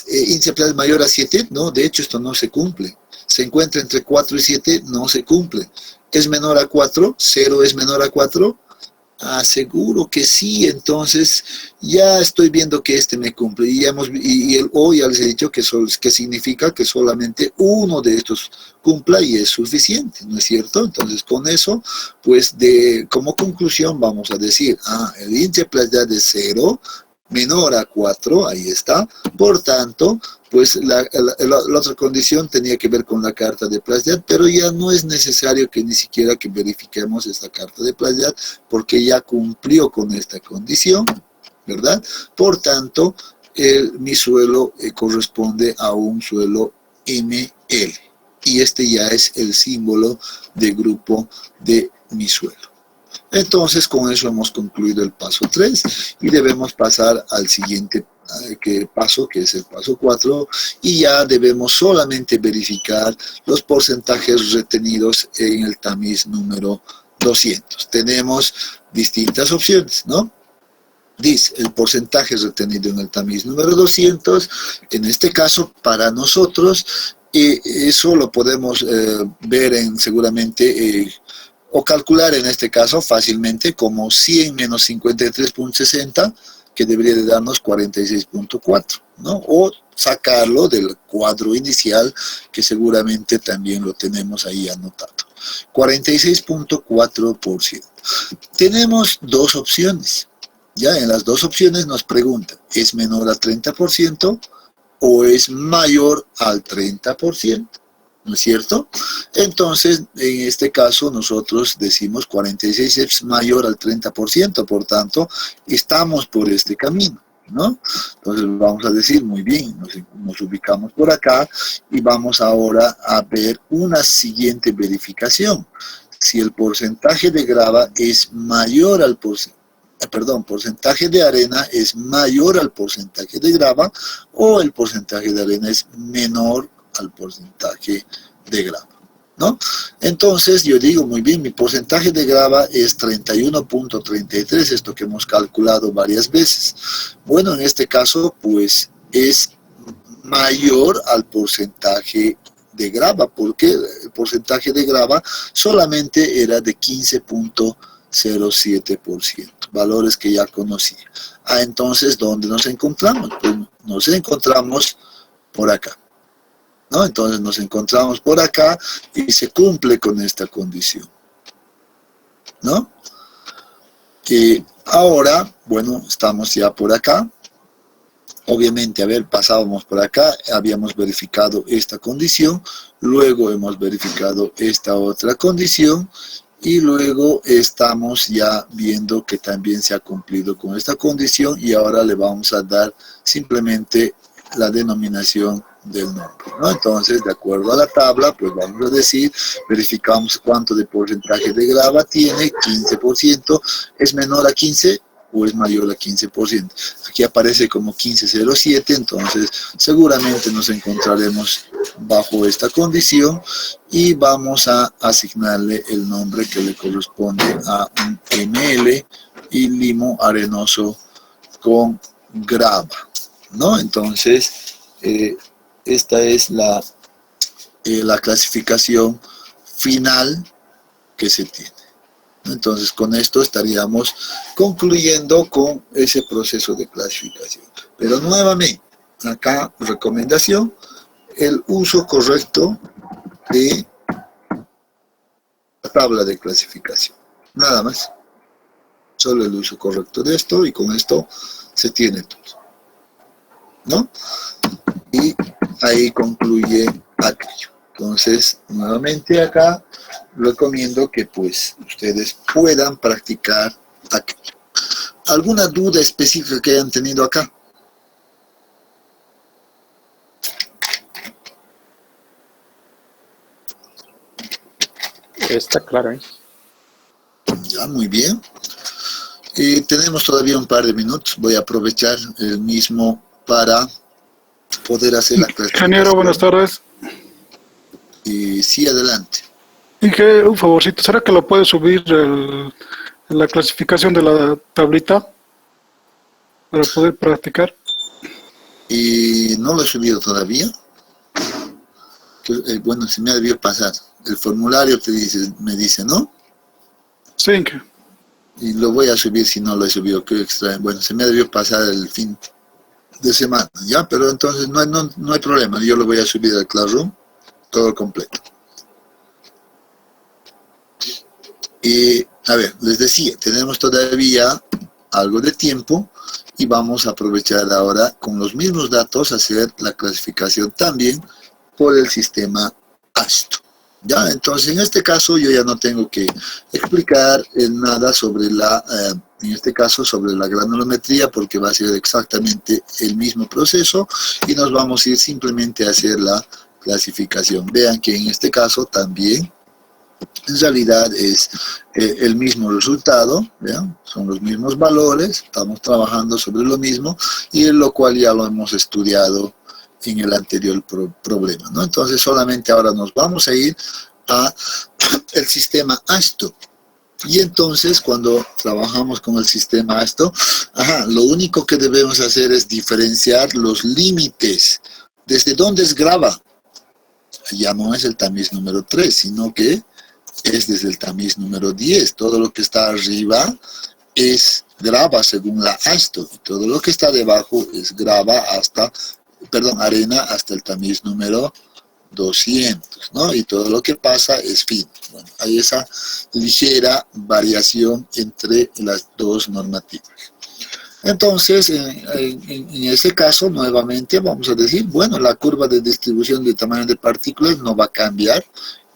índice de plasticidad mayor a 7, no, de hecho esto no se cumple. Se encuentra entre 4 y 7, no se cumple. ¿Es menor a 4? ¿0 es menor a 4? Seguro que sí, entonces ya estoy viendo que este me cumple y hoy ya les he dicho que significa que solamente uno de estos cumpla y es suficiente, ¿no es cierto? Entonces con eso, pues como conclusión vamos a decir, el índice de plasticidad es 0, menor a 4, ahí está, por tanto, pues la otra condición tenía que ver con la carta de plasticidad, pero ya no es necesario que ni siquiera que verifiquemos esta carta de plasticidad, porque ya cumplió con esta condición, ¿verdad? Por tanto, mi suelo corresponde a un suelo ML, y este ya es el símbolo de grupo de mi suelo. Entonces, con eso hemos concluido el paso 3 y debemos pasar al siguiente paso, que es el paso 4, y ya debemos solamente verificar los porcentajes retenidos en el tamiz número 200. Tenemos distintas opciones, ¿no? Dice, el porcentaje retenido en el tamiz número 200, en este caso, para nosotros, eso lo podemos ver seguramente o calcular en este caso fácilmente como 100 menos 53.60, que debería de darnos 46.4, ¿no? O sacarlo del cuadro inicial, que seguramente también lo tenemos ahí anotado. 46.4%. Tenemos dos opciones. Ya en las dos opciones nos preguntan, ¿es menor al 30% o es mayor al 30%? ¿No es cierto? Entonces, en este caso, nosotros decimos 46 es mayor al 30%, por tanto, estamos por este camino, ¿no? Entonces, vamos a decir, muy bien, nos ubicamos por acá y vamos ahora a ver una siguiente verificación. Si el porcentaje de grava es mayor al porcentaje de arena es mayor al porcentaje de grava o el porcentaje de arena es menor al porcentaje de grava, ¿no? Entonces yo digo, muy bien, mi porcentaje de grava es 31.33, esto que hemos calculado varias veces. Bueno, en este caso, pues es mayor al porcentaje de grava, porque el porcentaje de grava solamente era de 15.07%, valores que ya conocía. Entonces, ¿dónde nos encontramos? Pues nos encontramos por acá, ¿no? Entonces nos encontramos por acá y se cumple con esta condición, ¿no? Ahora, bueno, estamos ya por acá obviamente, a ver, pasábamos por acá, habíamos verificado esta condición, luego hemos verificado esta otra condición, y luego estamos ya viendo que también se ha cumplido con esta condición, y ahora le vamos a dar simplemente la denominación del nombre, ¿no? Entonces, de acuerdo a la tabla, pues vamos a decir, verificamos cuánto de porcentaje de grava tiene, 15%, ¿es menor a 15 o es mayor a 15%? Aquí aparece como 1507, entonces seguramente nos encontraremos bajo esta condición y vamos a asignarle el nombre que le corresponde a un ML y limo arenoso con grava, ¿no? Entonces, esta es la clasificación final que se tiene. Entonces, con esto estaríamos concluyendo con ese proceso de clasificación. Pero nuevamente, acá, recomendación, el uso correcto de la tabla de clasificación. Nada más. Solo el uso correcto de esto, y con esto se tiene todo, ¿no? Y ahí concluye aquello. Entonces, nuevamente acá, recomiendo que pues ustedes puedan practicar aquello. ¿Alguna duda específica que hayan tenido acá? Está claro, ¿eh? Ya, muy bien. Tenemos todavía un par de minutos. Voy a aprovechar el mismo para poder hacer la clasificación. Ingeniero, buenas tardes. Sí, adelante. Inge, un favorcito, ¿será que lo puede subir la clasificación de la tablita para poder practicar? Y no lo he subido todavía. Bueno, se me ha debido pasar. El formulario me dice, ¿no? Sí, Inge. Y lo voy a subir si no lo he subido, creo extraño. Bueno, se me ha debido pasar el fin de semana, ¿ya? Pero entonces no hay problema, yo lo voy a subir al Classroom, todo completo. Y, a ver, les decía, tenemos todavía algo de tiempo y vamos a aprovechar ahora con los mismos datos hacer la clasificación también por el sistema ASTO. Ya, entonces en este caso yo ya no tengo que explicar nada sobre en este caso sobre la granulometría, porque va a ser exactamente el mismo proceso y nos vamos a ir simplemente a hacer la clasificación. Vean que en este caso también en realidad es el mismo resultado, ¿vean? Son los mismos valores, estamos trabajando sobre lo mismo, y en lo cual ya lo hemos estudiado en el anterior problema, ¿no? Entonces solamente ahora nos vamos a ir a el sistema ASTO. Y entonces cuando trabajamos con el sistema ASTO, lo único que debemos hacer es diferenciar los límites. ¿Desde dónde es grava? Ya no es el tamiz número 3, sino que es desde el tamiz número 10. Todo lo que está arriba es grava según la ASTO, y todo lo que está debajo es grava arena hasta el tamiz número 200, ¿no? Y todo lo que pasa es fino. Bueno, hay esa ligera variación entre las dos normativas. Entonces, en ese caso, nuevamente vamos a decir, bueno, la curva de distribución de tamaño de partículas no va a cambiar,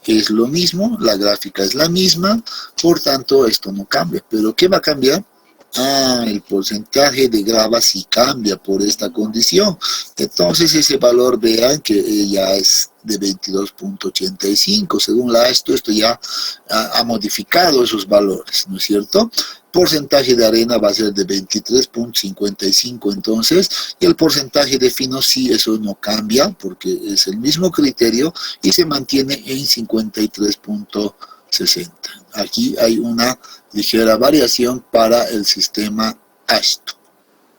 es lo mismo, la gráfica es la misma, por tanto, esto no cambia. ¿Pero qué va a cambiar? El porcentaje de grava sí cambia por esta condición. Entonces ese valor, vean que ya es de 22.85. Según la esto ya ha modificado esos valores, ¿no es cierto? Porcentaje de arena va a ser de 23.55 entonces, y el porcentaje de fino sí, eso no cambia, porque es el mismo criterio y se mantiene en 53.60. Aquí hay una ligera variación para el sistema ASTO,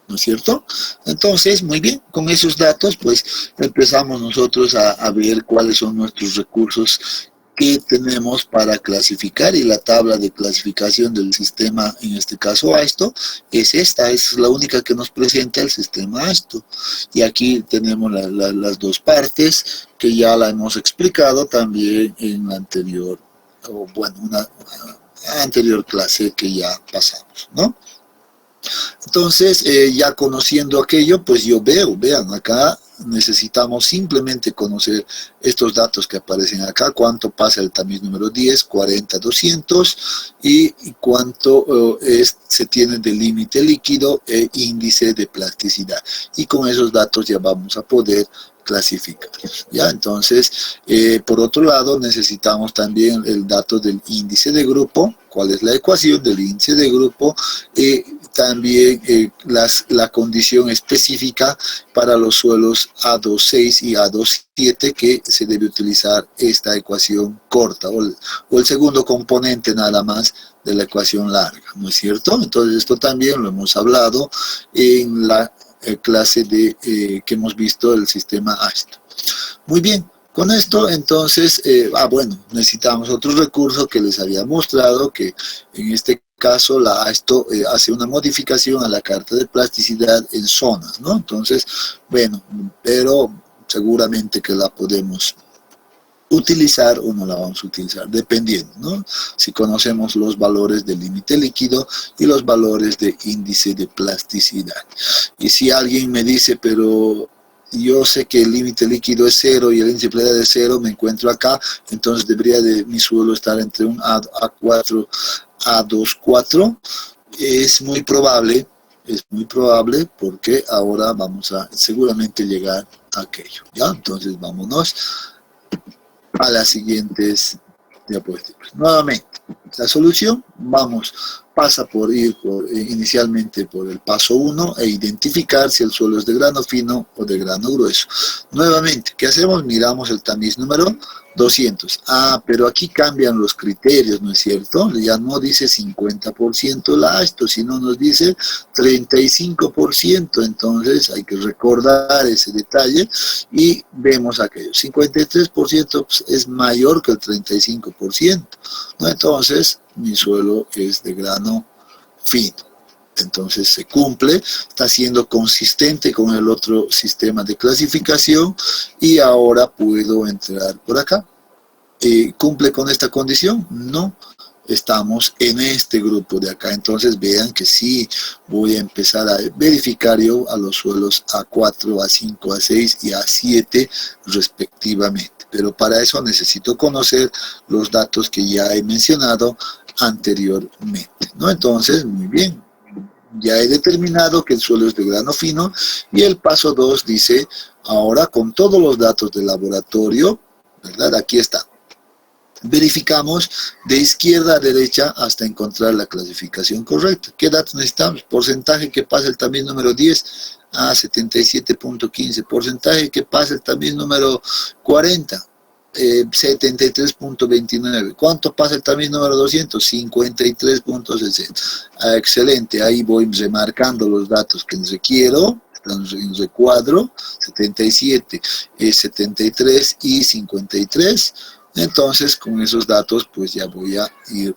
¿no es cierto? Entonces, muy bien, con esos datos, pues empezamos nosotros a ver cuáles son nuestros recursos que tenemos para clasificar, y la tabla de clasificación del sistema, en este caso ASTO, es esta, es la única que nos presenta el sistema ASTO. Y aquí tenemos las dos partes, que ya la hemos explicado también en la anterior, una anterior clase que ya pasamos, ¿no? Entonces, ya conociendo aquello, pues yo veo, vean, acá necesitamos simplemente conocer estos datos que aparecen acá, cuánto pasa el tamiz número 10, 40, 200 y cuánto se tiene de límite líquido e índice de plasticidad. Y con esos datos ya vamos a poder clasificar. ¿Ya? Entonces, por otro lado, necesitamos también el dato del índice de grupo, cuál es la ecuación del índice de grupo, también la condición específica para los suelos A26 y A27 que se debe utilizar esta ecuación corta o el segundo componente nada más de la ecuación larga, ¿no es cierto? Entonces esto también lo hemos hablado en la clase que hemos visto del sistema AISTO. Muy bien. Con esto, entonces, bueno, necesitamos otro recurso que les había mostrado, que en este caso la AISTO hace una modificación a la carta de plasticidad en zonas, ¿no? Entonces, bueno, pero seguramente que la podemos utilizar o no la vamos a utilizar, dependiendo, ¿no? Si conocemos los valores del límite líquido y los valores de índice de plasticidad. Y si alguien me dice, pero yo sé que el límite líquido es 0 y el índice de plasticidad es 0, me encuentro acá, entonces debería de mi suelo estar entre un A4, A2,4. Es muy probable porque ahora vamos a seguramente llegar a aquello, ¿ya? Entonces vámonos a las siguientes diapositivas. Nuevamente, la solución, pasa por ir inicialmente por el paso 1 e identificar si el suelo es de grano fino o de grano grueso. Nuevamente, ¿qué hacemos? Miramos el tamiz número 200. Pero aquí cambian los criterios, ¿no es cierto? Ya no dice 50% la AISTO, sino nos dice 35%. Entonces hay que recordar ese detalle y vemos aquello. 53% es mayor que el 35%, ¿no? Entonces mi suelo es de grano fino. Entonces se cumple, está siendo consistente con el otro sistema de clasificación y ahora puedo entrar por acá. ¿Cumple con esta condición? No, estamos en este grupo de acá. Entonces vean que sí voy a empezar a verificar yo a los suelos A4, A5, A6 y A7 respectivamente. Pero para eso necesito conocer los datos que ya he mencionado anteriormente, ¿no? Entonces, muy bien. Ya he determinado que el suelo es de grano fino y el paso 2 dice, ahora con todos los datos del laboratorio, ¿verdad? Aquí está. Verificamos de izquierda a derecha hasta encontrar la clasificación correcta. ¿Qué datos necesitamos? Porcentaje que pasa el tamiz número 10 a 77.15. Porcentaje que pasa el tamiz número 40. 73.29. ¿Cuánto pasa el tamiz número 200? 53.60. Excelente, ahí voy remarcando los datos que requiero. Están en recuadro, 77, 73 y 53. Entonces, con esos datos, pues ya voy a ir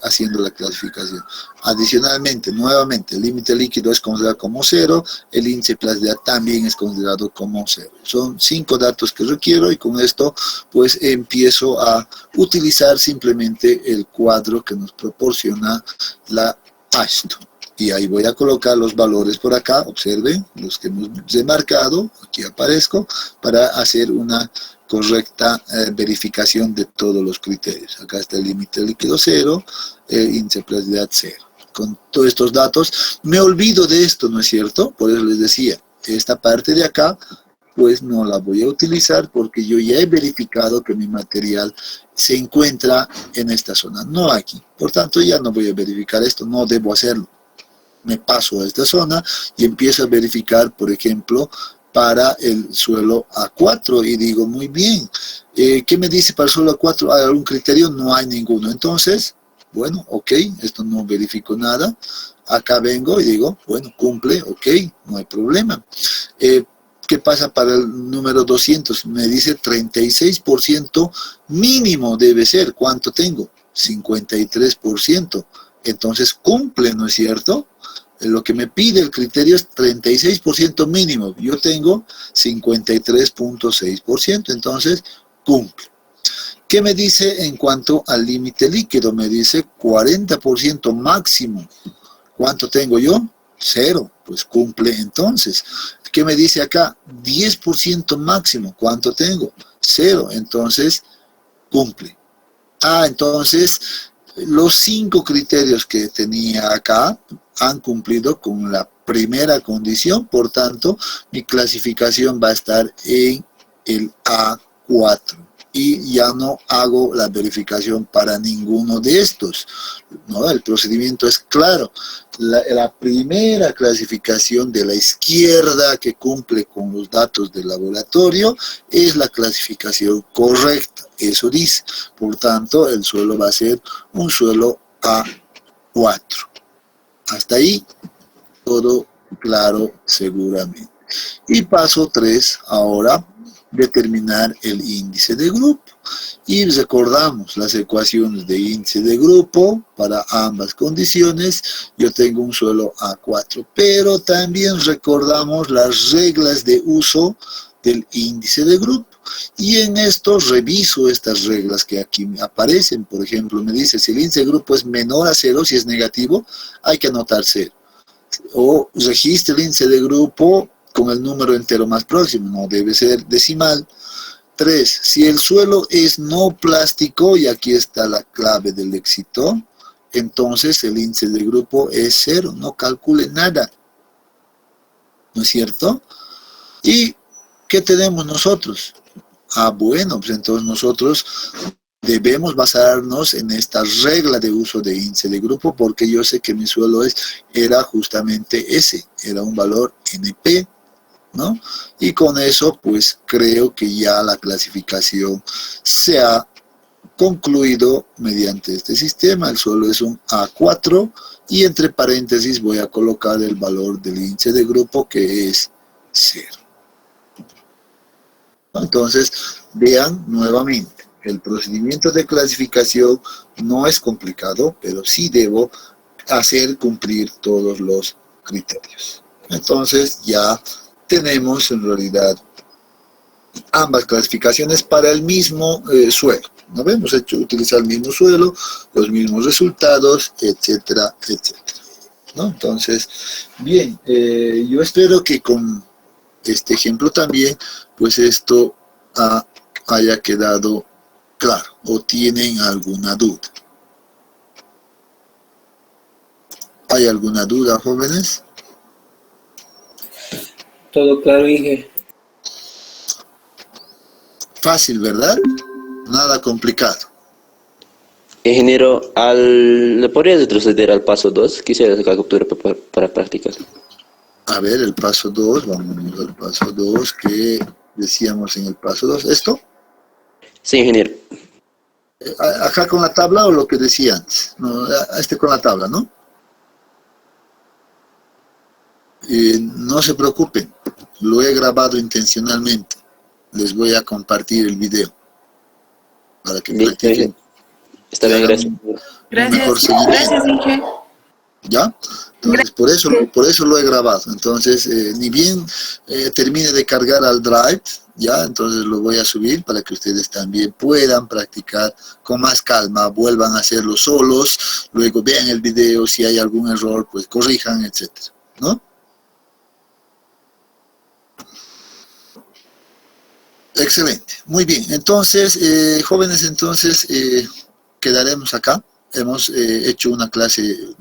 haciendo la clasificación. Adicionalmente, nuevamente, el límite líquido es considerado como 0, el índice de plasticidad también es considerado como 0. Son 5 datos que requiero y con esto pues empiezo a utilizar simplemente el cuadro que nos proporciona la AISTO. Y ahí voy a colocar los valores por acá, observen, los que hemos remarcado, aquí aparezco, para hacer una correcta verificación de todos los criterios. Acá está el límite líquido 0, el índice de plasticidad 0. Con todos estos datos, me olvido de esto, ¿no es cierto? Por eso les decía, esta parte de acá, pues no la voy a utilizar porque yo ya he verificado que mi material se encuentra en esta zona, no aquí. Por tanto, ya no voy a verificar esto, no debo hacerlo. Me paso a esta zona y empiezo a verificar, por ejemplo, para el suelo A4 y digo, muy bien, ¿qué me dice para el suelo A4? ¿Hay algún criterio? No hay ninguno. Entonces, bueno, ok, esto no verifico nada. Acá vengo y digo, bueno, cumple, ok, no hay problema. ¿Qué pasa para el número 200? Me dice 36% mínimo debe ser. ¿Cuánto tengo? 53%. Entonces cumple, ¿no es cierto? Lo que me pide el criterio es 36% mínimo. Yo tengo 53.6%, entonces cumple. ¿Qué me dice en cuanto al límite líquido? Me dice 40% máximo. ¿Cuánto tengo yo? 0, pues cumple entonces. ¿Qué me dice acá? 10% máximo, ¿cuánto tengo? 0, entonces cumple. Entonces los 5 criterios que tenía acá han cumplido con la primera condición, por tanto mi clasificación va a estar en el A4 y ya no hago la verificación para ninguno de estos, ¿no? El procedimiento es claro. La primera clasificación de la izquierda que cumple con los datos del laboratorio es la clasificación correcta, eso dice. Por tanto, el suelo va a ser un suelo A4. Hasta ahí, todo claro seguramente. Y paso 3, ahora, determinar el índice de grupo. Y recordamos las ecuaciones de índice de grupo para ambas condiciones. Yo tengo un suelo A4, pero también recordamos las reglas de uso del índice de grupo. Y en esto reviso estas reglas que aquí aparecen. Por ejemplo, me dice si el índice de grupo es menor a 0, si es negativo, hay que anotar 0. O registre el índice de grupo con el número entero más próximo, no debe ser decimal. 3. Si el suelo es no plástico, y aquí está la clave del éxito, entonces el índice de grupo es 0, no calcule nada. ¿No es cierto? ¿Y qué tenemos nosotros? Bueno, pues entonces nosotros debemos basarnos en esta regla de uso de índice de grupo, porque yo sé que mi suelo era justamente ese, era un valor NP, ¿no? Y con eso, pues creo que ya la clasificación se ha concluido mediante este sistema. El suelo es un A4 y entre paréntesis voy a colocar el valor del índice de grupo, que es 0. Entonces, vean nuevamente, el procedimiento de clasificación no es complicado, pero sí debo hacer cumplir todos los criterios. Entonces, ya tenemos en realidad ambas clasificaciones para el mismo suelo. ¿No? Hemos hecho utilizar el mismo suelo, los mismos resultados, etcétera, etcétera. ¿No? Entonces, bien, yo espero que con este ejemplo también, pues esto haya quedado claro. ¿O tienen alguna duda? ¿Hay alguna duda, jóvenes? Todo claro, Inge. Fácil, ¿verdad? Nada complicado. Ingeniero, ¿le podrías retroceder al paso 2? Quisiera sacar captura para practicar. A ver, el paso 2, vamos al paso 2, que decíamos en el paso 2. ¿Esto? Sí, ingeniero. ¿Acá con la tabla o lo que decía antes? No, con la tabla, ¿no? No se preocupen, lo he grabado intencionalmente. Les voy a compartir el video para que practiquen. Está bien, gracias. Gracias, Inge. ¿Ya? Entonces, por eso lo he grabado. Entonces, ni bien termine de cargar al Drive, ¿ya? Entonces lo voy a subir para que ustedes también puedan practicar con más calma, vuelvan a hacerlo solos, luego vean el video, si hay algún error, pues corrijan, etcétera, ¿no? Excelente, muy bien. Entonces, jóvenes, entonces quedaremos acá. Hemos hecho una clase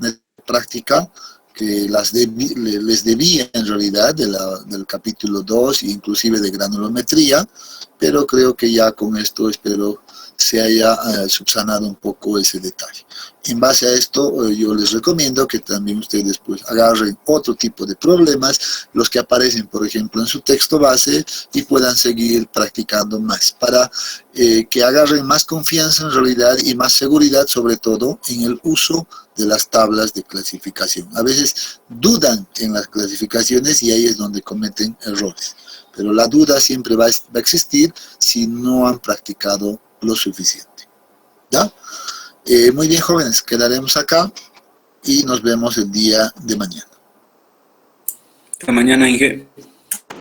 práctica que les debía en realidad del capítulo 2, inclusive de granulometría, pero creo que ya con esto espero se haya subsanado un poco ese detalle. En base a esto, yo les recomiendo que también ustedes pues agarren otro tipo de problemas, los que aparecen, por ejemplo, en su texto base, y puedan seguir practicando más, para que agarren más confianza en realidad y más seguridad, sobre todo en el uso de las tablas de clasificación. A veces dudan en las clasificaciones y ahí es donde cometen errores, pero la duda siempre va a existir si no han practicado lo suficiente. ¿Ya? Muy bien, jóvenes, quedaremos acá y nos vemos el día de mañana. Hasta mañana, Inge.